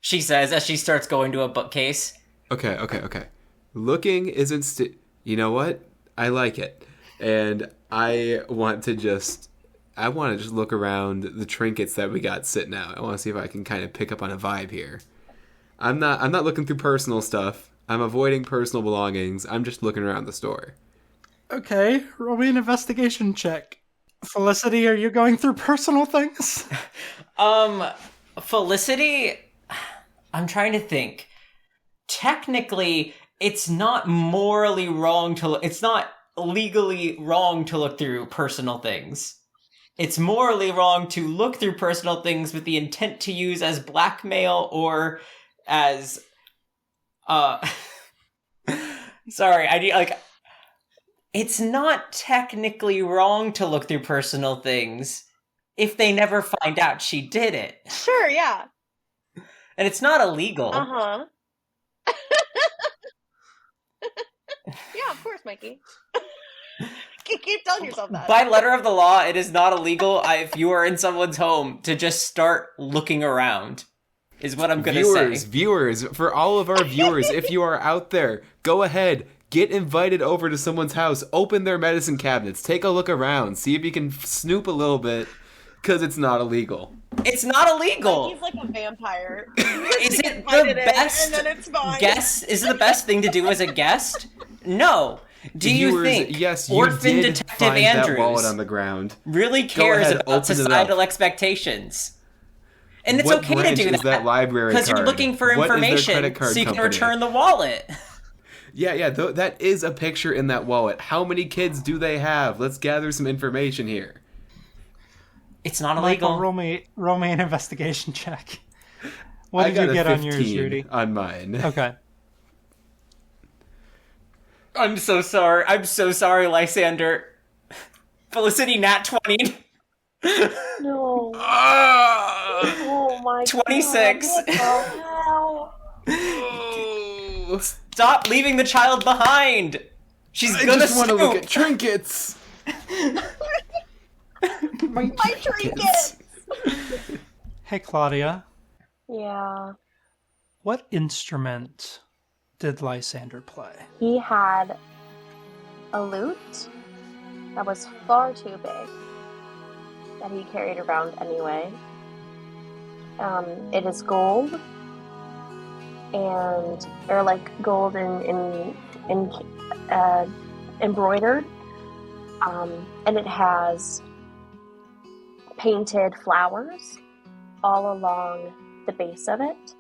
she says as she starts going to a bookcase. Okay. Looking isn't you know what? I like it. And I want to just look around the trinkets that we got sitting out. I want to see if I can kind of pick up on a vibe here. I'm not looking through personal stuff. I'm avoiding personal belongings. I'm just looking around the store. Okay, roll me an investigation check. Felicity, are you going through personal things? Felicity, I'm trying to think. Technically, it's not morally wrong it's not legally wrong to look through personal things. It's morally wrong to look through personal things with the intent to use as blackmail or as, sorry, it's not technically wrong to look through personal things if they never find out she did it. Sure, yeah. And it's not illegal. Uh-huh. Yeah, of course, Mikey. Keep telling yourself that. By letter of the law, it is not illegal if you are in someone's home to just start looking around, is what I'm going to say. Viewers, for all of our viewers, if you are out there, go ahead. Get invited over to someone's house, open their medicine cabinets, take a look around, see if you can snoop a little bit, because it's not illegal. It's not illegal. He's like a vampire. Is it the best guess? Is it the best thing to do as a guest? No. Do you think yes, you Orphan did Detective find Andrews that wallet on the ground. really cares ahead, about societal expectations? And it's what okay to do that library because you're looking for information so you can return the wallet. Yeah, that is a picture in that wallet. How many kids do they have? Let's gather some information here. It's not illegal. Michael, roll me an investigation check. What did you get on yours, Rudy? On mine. Okay. I'm so sorry, Lysander. Felicity nat 20. No. Oh my 26. God. Stop leaving the child behind. She's gonna just want to look at trinkets. My trinkets. Hey, Claudia. Yeah. What instrument did Lysander play? He had a lute that was far too big that he carried around anyway. It is gold gold embroidered, and it has painted flowers all along the base of it,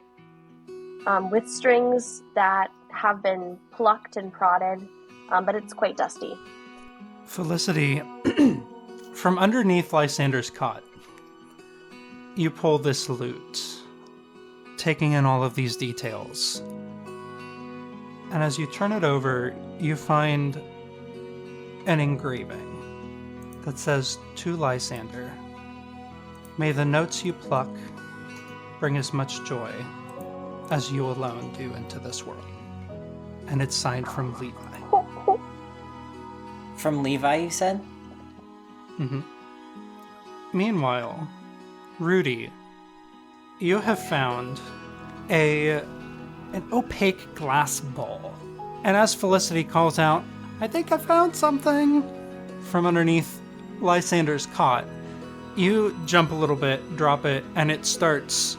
with strings that have been plucked and prodded, but it's quite dusty. Felicity, from underneath Lysander's cot, you pull this lute, taking in all of these details. And as you turn it over, you find an engraving that says, "To Lysander, may the notes you pluck bring as much joy as you alone do into this world." And it's signed from Levi. From Levi, you said? Meanwhile, Rudy, you have found an opaque glass bowl. And as Felicity calls out, I think I found something, from underneath Lysander's cot, you jump a little bit, drop it, and it starts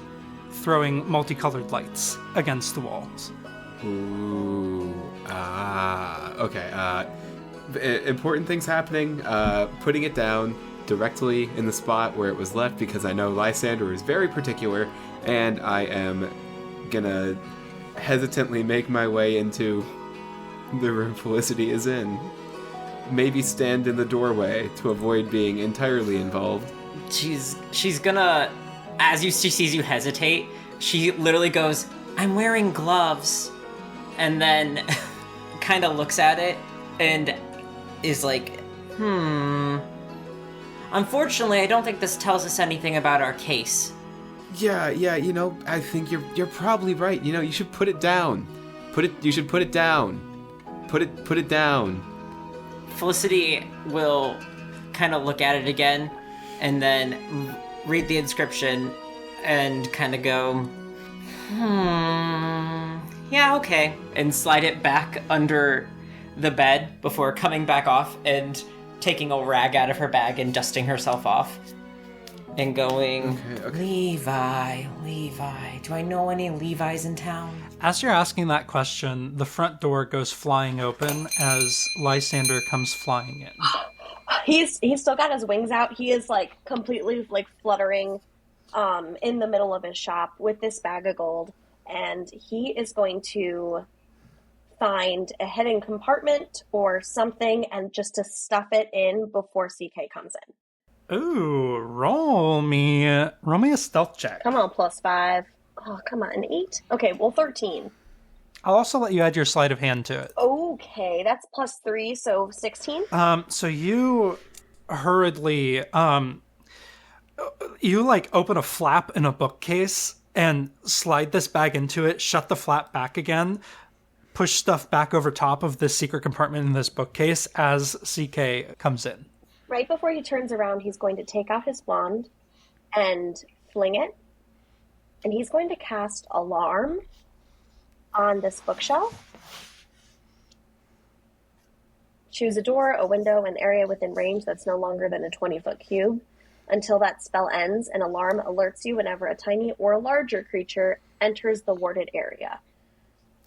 throwing multicolored lights against the walls. Ooh. Okay. Important things happening. Putting it down directly in the spot where it was left because I know Lysander is very particular, and I am gonna hesitantly make my way into the room Felicity is in. Maybe stand in the doorway to avoid being entirely involved. She's gonna, as she sees you hesitate, she literally goes, I'm wearing gloves, and then kind of looks at it and is like, Unfortunately, I don't think this tells us anything about our case. Yeah, I think you're probably right. You should put it down. You should put it down. Put it down. Felicity will kind of look at it again and then read the inscription and kind of go, yeah, okay, and slide it back under the bed before coming back off and taking a rag out of her bag and dusting herself off and going, Okay. Levi, do I know any Levis in town? As you're asking that question, the front door goes flying open as Lysander comes flying in. He's still got his wings out. He is like completely like fluttering in the middle of his shop with this bag of gold, and he is going to find a hidden compartment or something and just to stuff it in before CK comes in. Ooh, roll me a stealth check. Come on, +5. Oh, come on, an 8? Okay, well, 13. I'll also let you add your sleight of hand to it. Okay, that's +3, so 16. So you hurriedly, you like open a flap in a bookcase and slide this bag into it, shut the flap back again, push stuff back over top of this secret compartment in this bookcase as CK comes in. Right before he turns around, he's going to take out his wand and fling it. And he's going to cast Alarm on this bookshelf. Choose a door, a window, an area within range that's no longer than a 20-foot cube. Until that spell ends, an alarm alerts you whenever a tiny or larger creature enters the warded area.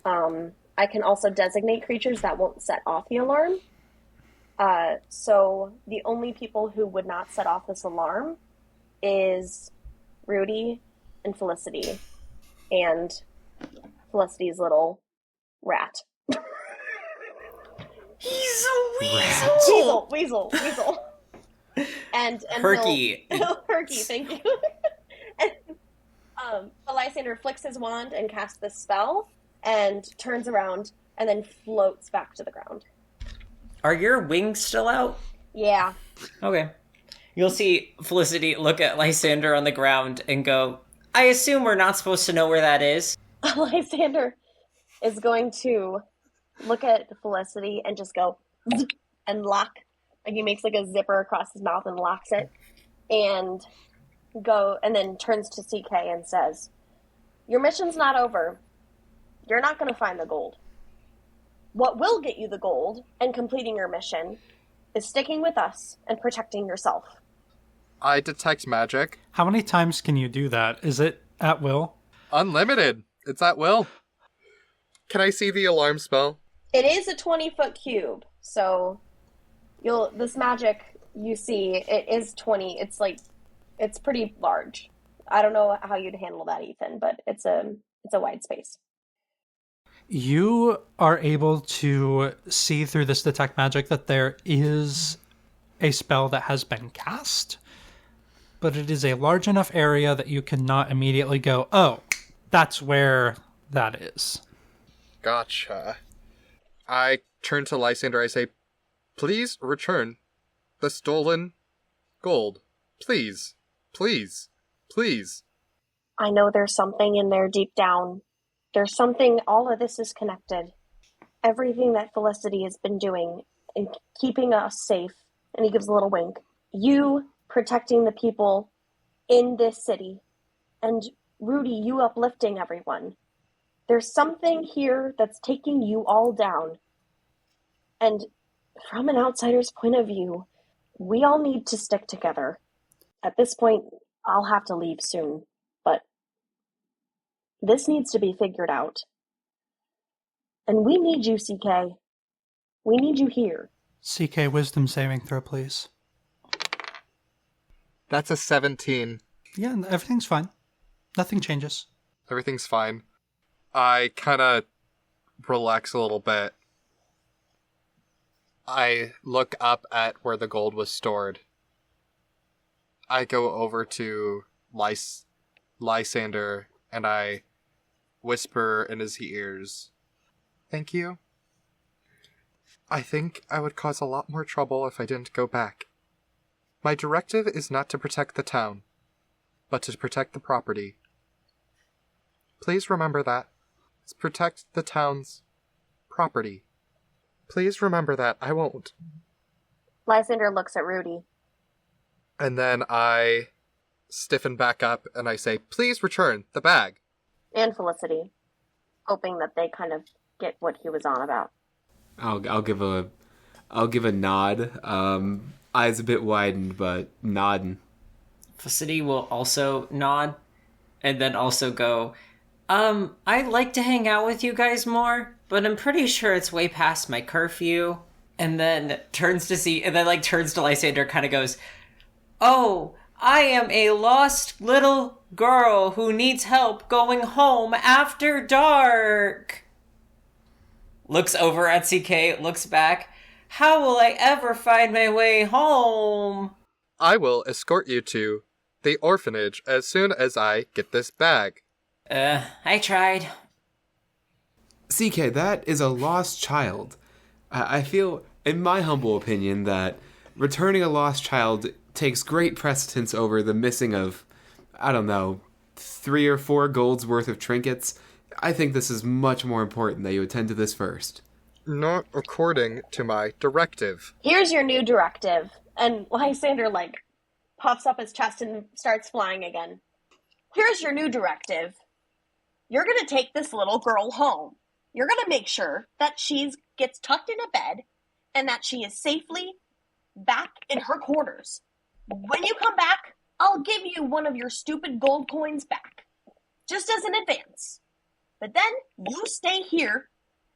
I can also designate creatures that won't set off the alarm. So the only people who would not set off this alarm is Rudy and Felicity, and Felicity's little rat. He's a weasel! Weasel. And Herky. Herky, thank you. And Lysander flicks his wand and casts this spell, and turns around, and then floats back to the ground. Are your wings still out? Yeah. Okay. You'll see Felicity look at Lysander on the ground and go, I assume we're not supposed to know where that is. Lysander is going to look at Felicity and just go and lock. Like he makes like a zipper across his mouth and locks it. And then turns to CK and says, your mission's not over. You're not going to find the gold. What will get you the gold and completing your mission is sticking with us and protecting yourself. I detect magic. How many times can you do that? Is it at will? Unlimited. It's at will. Can I see the alarm spell? It is a 20-foot cube, so this magic you see, it is 20. It's pretty large. I don't know how you'd handle that, Ethan, but it's a wide space. You are able to see through this detect magic that there is a spell that has been cast, but it is a large enough area that you cannot immediately go, oh, that's where that is. Gotcha. I turn to Lysander. I say, please return the stolen gold. Please. Please. Please. I know there's something in there deep down. There's something, all of this is connected. Everything that Felicity has been doing, and keeping us safe, and he gives a little wink, you protecting the people in this city, and Rudy, you uplifting everyone. There's something here that's taking you all down. And from an outsider's point of view, we all need to stick together. At this point, I'll have to leave soon, but this needs to be figured out. And we need you, CK. We need you here. CK wisdom saving throw, please. That's a 17. Yeah, everything's fine. Nothing changes. Everything's fine. I kind of relax a little bit. I look up at where the gold was stored. I go over to Lysander and I whisper in his ears, "Thank you. I think I would cause a lot more trouble if I didn't go back. My directive is not to protect the town, but to protect the property. Please remember that. It's protect the town's property. Please remember that. I won't." Lysander looks at Rudy. And then I stiffen back up and I say, "Please return the bag." And Felicity, hoping that they kind of get what he was on about. I'll give a nod. Eyes a bit widened, but nodding. Felicity will also nod and then also go, I'd like to hang out with you guys more, but I'm pretty sure it's way past my curfew. And then turns to Lysander, kind of goes, "Oh, I am a lost little girl who needs help going home after dark." Looks over at CK, looks back. "How will I ever find my way home?" I will escort you to the orphanage as soon as I get this bag. I tried. CK, that is a lost child. I feel, in my humble opinion, that returning a lost child takes great precedence over the missing of, 3 or 4 gold's worth of trinkets. I think this is much more important that you attend to this first. Not according to my directive. Here's your new directive. And Lysander, puffs up his chest and starts flying again. Here's your new directive. You're going to take this little girl home. You're going to make sure that she gets tucked in a bed and that she is safely back in her quarters. When you come back, I'll give you one of your stupid gold coins back, just as an advance. But then you stay here,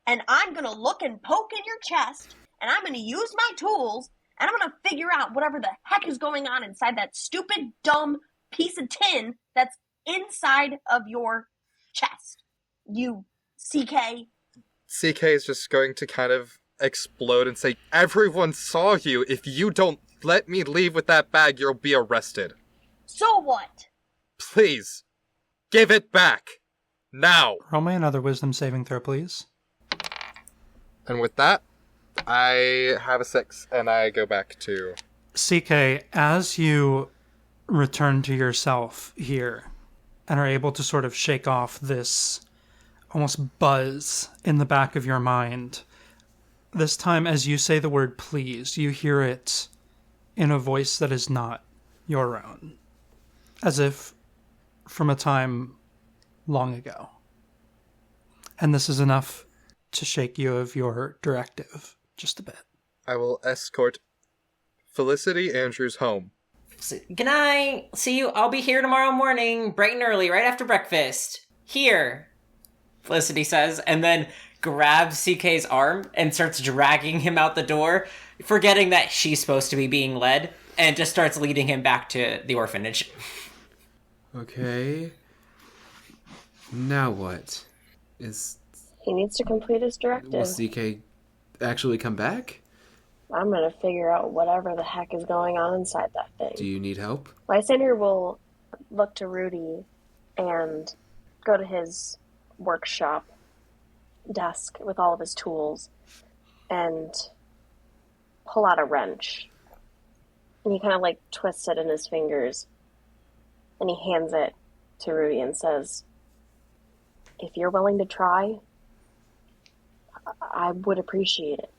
and I'm going to look and poke in your chest, and I'm going to use my tools, and I'm going to figure out whatever the heck is going on inside that stupid, dumb piece of tin that's inside of your chest. You, CK. CK is just going to kind of explode and say, "Everyone saw you. If you don't let me leave with that bag, you'll be arrested." So what? Please, give it back. Now. Roll me another wisdom saving throw, please. And with that, I have a 6, and I go back to... CK, as you return to yourself here and are able to sort of shake off this almost buzz in the back of your mind, this time as you say the word please, you hear it in a voice that is not your own, as if from a time long ago. And this is enough to shake you of your directive just a bit. I will escort Felicity Andrews home. Good night. See you. I'll be here tomorrow morning, bright and early, right after breakfast. Here, Felicity says, and then grabs CK's arm and starts dragging him out the door, forgetting that she's supposed to be being led, and just starts leading him back to the orphanage. Okay. Now what? He needs to complete his directive. Will CK actually come back? I'm going to figure out whatever the heck is going on inside that thing. Do you need help? Lysander will look to Rudy and go to his workshop desk with all of his tools and pull out a wrench. And he kind of twists it in his fingers. And he hands it to Rudy and says, "If you're willing to try, I would appreciate it."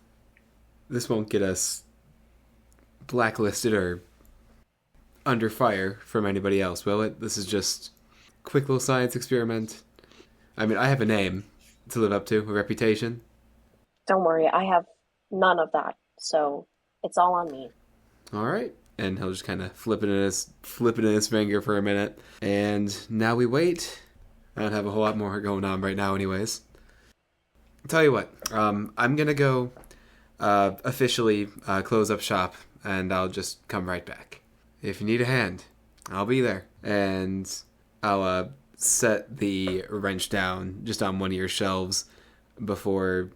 This won't get us blacklisted or under fire from anybody else, will it? This is just a quick little science experiment. I mean, I have a name to live up to, a reputation. Don't worry, I have none of that, so it's all on me. All right. And he'll just kind of flip it in his finger for a minute. And now we wait. I don't have a whole lot more going on right now anyways. I'll tell you what, I'm going to go officially close up shop, and I'll just come right back. If you need a hand, I'll be there. And I'll set the wrench down just on one of your shelves before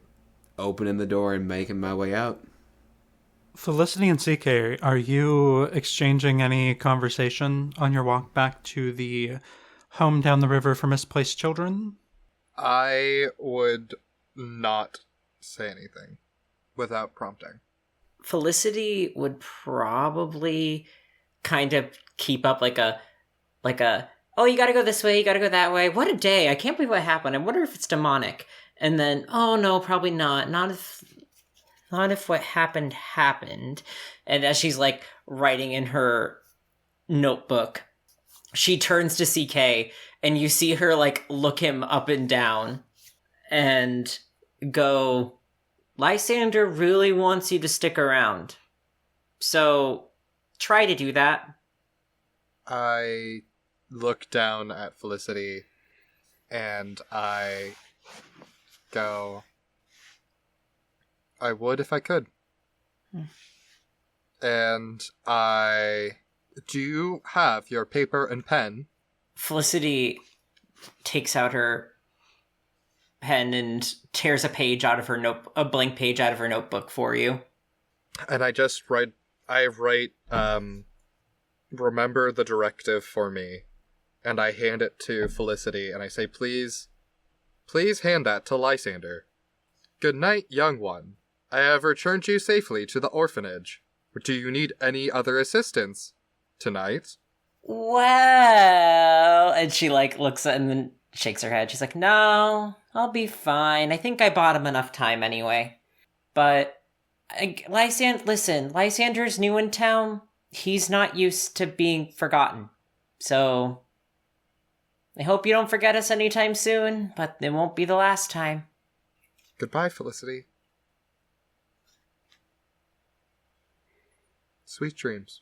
opening the door and making my way out. Felicity and CK, are you exchanging any conversation on your walk back to the home down the river for misplaced children? I would not say anything without prompting. Felicity would probably kind of keep up like a, oh, you gotta go this way, you gotta go that way. What a day. I can't believe what happened. I wonder if it's demonic. And then, oh no, probably not. Not if what happened. And as she's like writing in her notebook, she turns to CK and you see her like look him up and down and go, Lysander really wants you to stick around. So try to do that. I look down at Felicity and I go, I would if I could. And do you have your paper and pen? Felicity takes out her pen and tears a page out of her a blank page out of her notebook for you. And I write, remember the directive for me. And I hand it to Felicity and I say, please hand that to Lysander. Good night, young one. I have returned you safely to the orphanage. Do you need any other assistance tonight? Well, and she like looks at and then shakes her head. She's like, no, I'll be fine. I think I bought him enough time anyway. But Lysander's new in town. He's not used to being forgotten. So I hope you don't forget us anytime soon, but it won't be the last time. Goodbye, Felicity. Sweet dreams.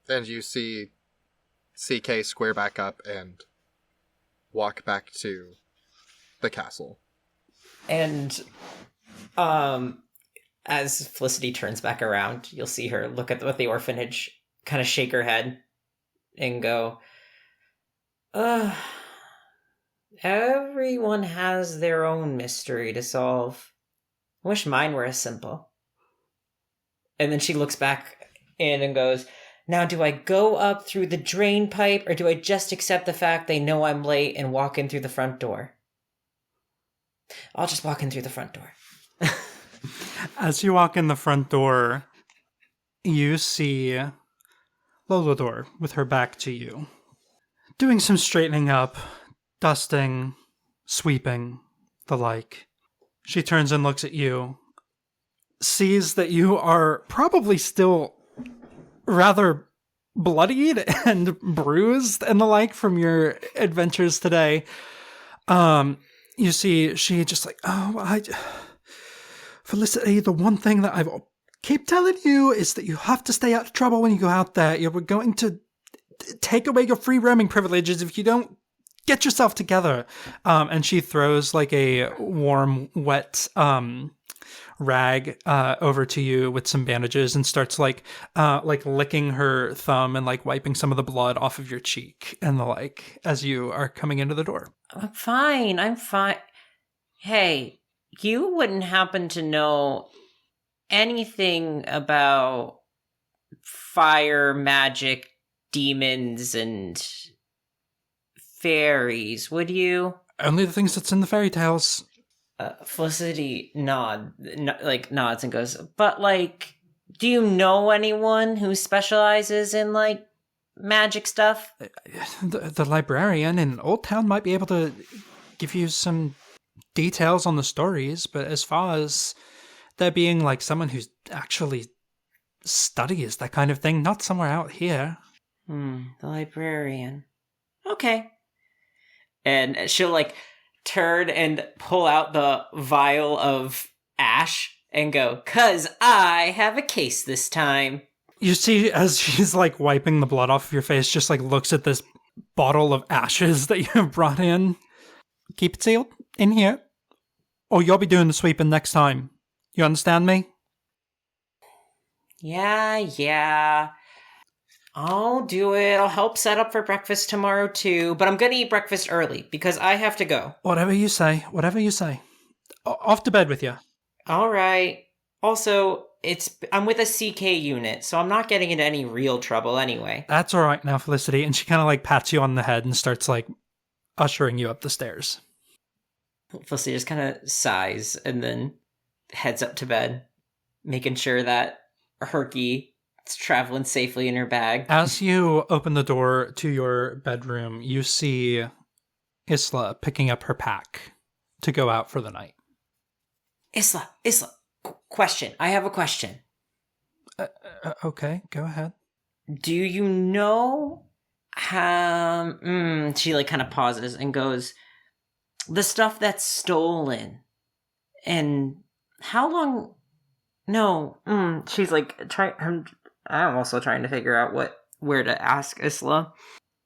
And you see CK square back up and walk back to the castle. And as Felicity turns back around, you'll see her look at the orphanage, kind of shake her head, and go, everyone has their own mystery to solve. I wish mine were as simple. And then she looks back in and goes, now do I go up through the drain pipe, or do I just accept the fact they know I'm late and walk in through the front door? I'll just walk in through the front door. As you walk in the front door, you see Lolodor with her back to you, doing some straightening up, dusting, sweeping, the like. She turns and looks at you, sees that you are probably still rather bloodied and bruised and the like from your adventures today. You see, she just like, Felicity, the one thing that I've keep telling you is that you have to stay out of trouble when you go out there. You're going to take away your free roaming privileges if you don't get yourself together. And she throws like a warm, wet rag over to you with some bandages and starts like licking her thumb and like wiping some of the blood off of your cheek and the like as you are coming into the door. I'm fine. Hey, you wouldn't happen to know anything about fire, magic, demons, and fairies, would you? Only the things that's in the fairy tales. Felicity nods and goes, but do you know anyone who specializes in magic stuff? The librarian in Old Town might be able to give you some details on the stories, but as far as there being like someone who actually studies that kind of thing, not somewhere out here. The librarian. Okay. And she'll like turn and pull out the vial of ash and go, "'Cause I have a case this time." You see, as she's like wiping the blood off of your face, just like looks at this bottle of ashes that you have brought in. Keep it sealed in here, or you'll be doing the sweeping next time. You understand me? Yeah. I'll do it. I'll help set up for breakfast tomorrow too, but I'm gonna eat breakfast early because I have to go. Whatever you say. Off to bed with you. All right. Also, I'm with a CK unit, so I'm not getting into any real trouble anyway. That's all right now, Felicity. And she kind of like pats you on the head and starts like ushering you up the stairs. Felicity just kind of sighs and then heads up to bed, making sure that Herky is traveling safely in her bag. As you open the door to your bedroom, you see Isla picking up her pack to go out for the night. Isla, question. I have a question. Okay, go ahead. Do you know how... she like kind of pauses and goes, the stuff that's stolen, and how long... No, she's like, I'm also trying to figure out where to ask Isla.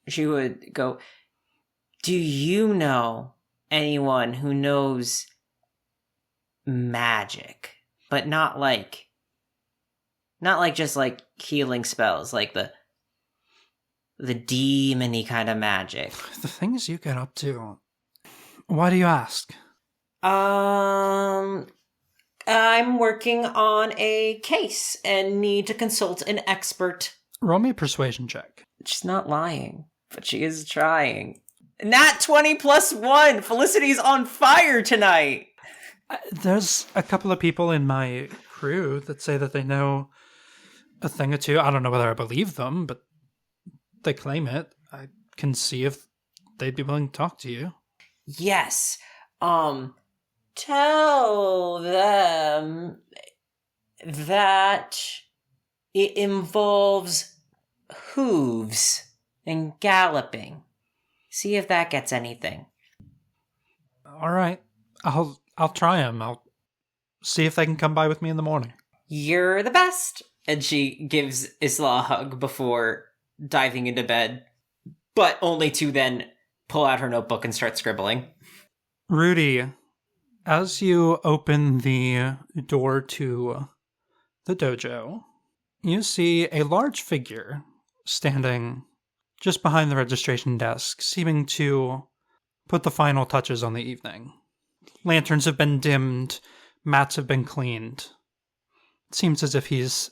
She would go, do you know anyone who knows magic, but not like just like healing spells, like the demon-y kind of magic? The things you get up to. Why do you ask? I'm working on a case and need to consult an expert. Roll me a persuasion check. She's not lying, but she is trying. Nat 20 plus 1! Felicity's on fire tonight! There's a couple of people in my crew that say that they know a thing or two. I don't know whether I believe them, but they claim it. I can see if they'd be willing to talk to you. Yes. Tell them that it involves hooves and galloping. See if that gets anything. All right. I'll try them. I'll see if they can come by with me in the morning. You're the best. And she gives Isla a hug before diving into bed, but only to then pull out her notebook and start scribbling. Rudy, as you open the door to the dojo, you see a large figure standing just behind the registration desk, seeming to put the final touches on the evening. Lanterns have been dimmed, mats have been cleaned. It seems as if he's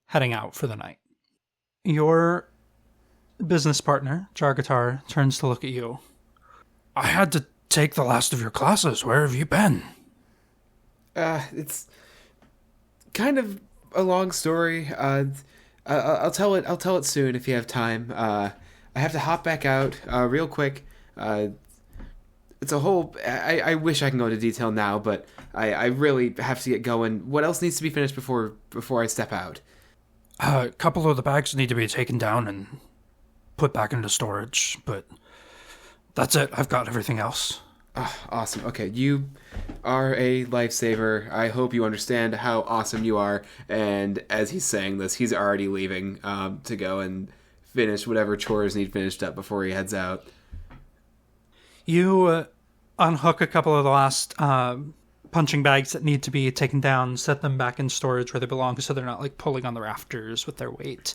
heading out for the night. Your business partner, Jargatar, turns to look at you. I had to take the last of your classes. Where have you been? It's kind of a long story. I'll tell it soon if you have time. I have to hop back out real quick. It's a whole... I wish I can go into detail now, but I really have to get going. What else needs to be finished before I step out? A couple of the bags need to be taken down and put back into storage, but that's it. I've got everything else. Awesome. Okay, you are a lifesaver. I hope you understand how awesome you are. And as he's saying this, he's already leaving to go and finish whatever chores need finished up before he heads out. You unhook a couple of the last punching bags that need to be taken down, set them back in storage where they belong so they're not like pulling on the rafters with their weight.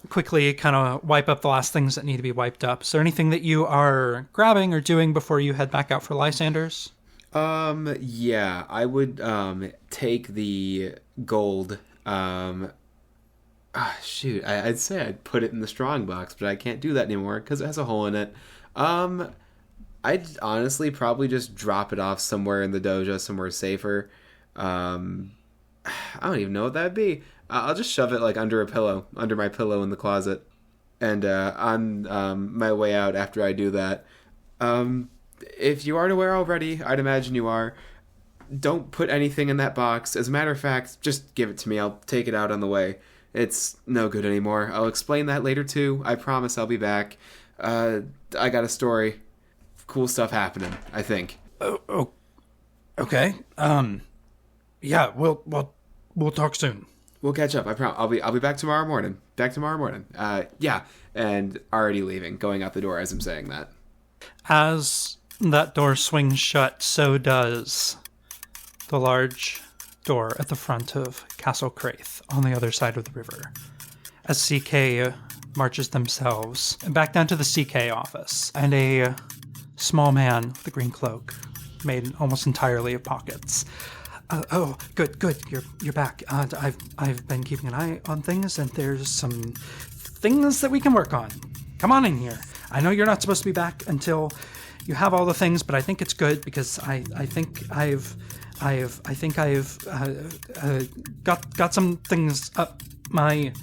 Quickly kind of wipe up the last things that need to be wiped up. Is there anything that you are grabbing or doing before you head back out for Lysanders? Yeah, I would take the gold. Shoot, I'd say I'd put it in the strong box, but I can't do that anymore because it has a hole in it. I'd honestly probably just drop it off somewhere in the dojo, somewhere safer. I don't even know what that'd be. I'll just shove it like under my pillow in the closet. And on my way out after I do that, if you aren't aware already, I'd imagine you are, don't put anything in that box. As a matter of fact, just give it to me. I'll take it out on the way. It's no good anymore. I'll explain that later, too. I promise I'll be back. I got a story. Cool stuff happening, I think. Oh, okay. Yeah, we'll talk soon. We'll catch up. I promise. I'll be back tomorrow morning. Yeah, and already leaving, going out the door as I'm saying that. As that door swings shut, so does the large door at the front of Castle Craith on the other side of the river. As CK marches themselves back down to the CK office, and a small man with a green cloak made almost entirely of pockets. Good. You're back. I've been keeping an eye on things, and there's some things that we can work on. Come on in here. I know you're not supposed to be back until you have all the things, but I think it's good because I think I've got some things up my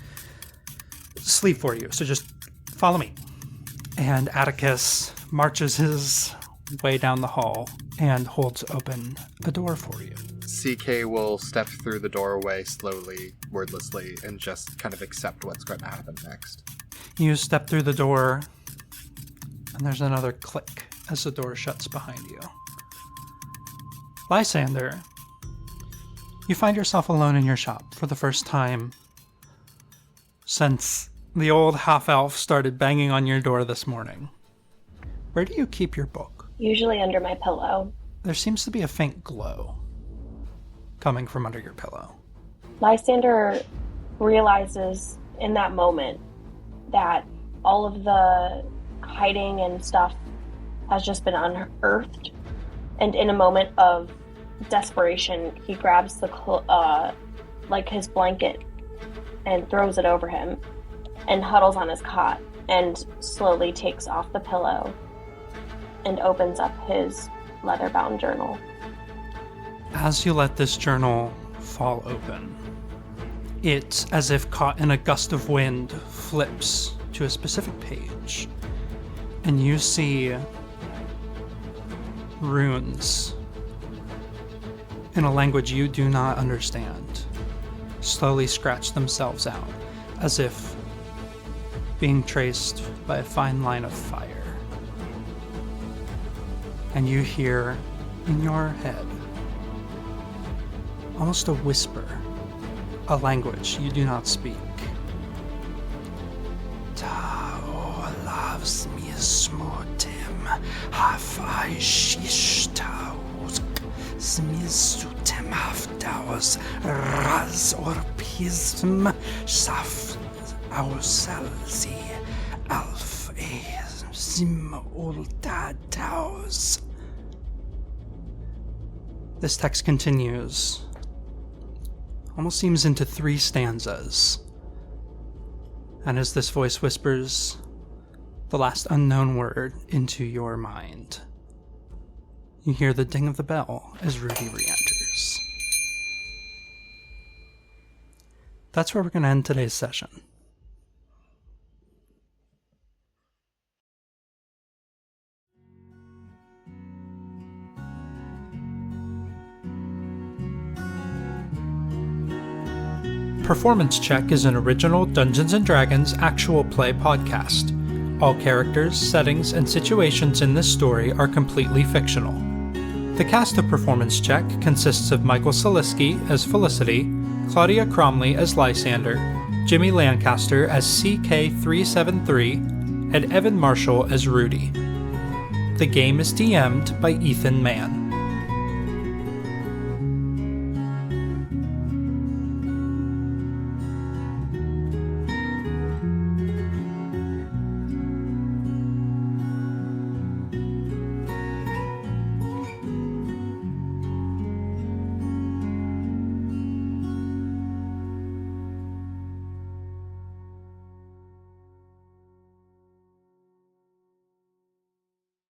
sleeve for you. So just follow me. And Atticus marches his way down the hall and holds open a door for you. CK will step through the doorway slowly, wordlessly, and just kind of accept what's going to happen next. You step through the door, and there's another click as the door shuts behind you. Lysander, you find yourself alone in your shop for the first time since the old half-elf started banging on your door this morning. Where do you keep your book? Usually under my pillow. There seems to be a faint glow coming from under your pillow. Lysander realizes in that moment that all of the hiding and stuff has just been unearthed. And in a moment of desperation, he grabs the his blanket and throws it over him and huddles on his cot and slowly takes off the pillow and opens up his leather-bound journal. As you let this journal fall open, it, as if caught in a gust of wind, flips to a specific page, and you see runes in a language you do not understand slowly scratch themselves out, as if being traced by a fine line of fire. And you hear in your head almost a whisper, a language you do not speak. Tao loves me smutim, hafai shish taus, smisutem haftaus, raz or pism, saf ausalzi, alf e sim ulta taus. This text continues. Almost seems into 3 stanzas. And as this voice whispers the last unknown word into your mind, you hear the ding of the bell as Rudy re-enters. That's where we're going to end today's session. Performance Check is an original Dungeons & Dragons actual play podcast. All characters, settings, and situations in this story are completely fictional. The cast of Performance Check consists of Michael Saliski as Felicity, Claudia Cromley as Lysander, Jimmy Lancaster as CK373, and Evan Marshall as Rudy. The game is DM'd by Ethan Mann.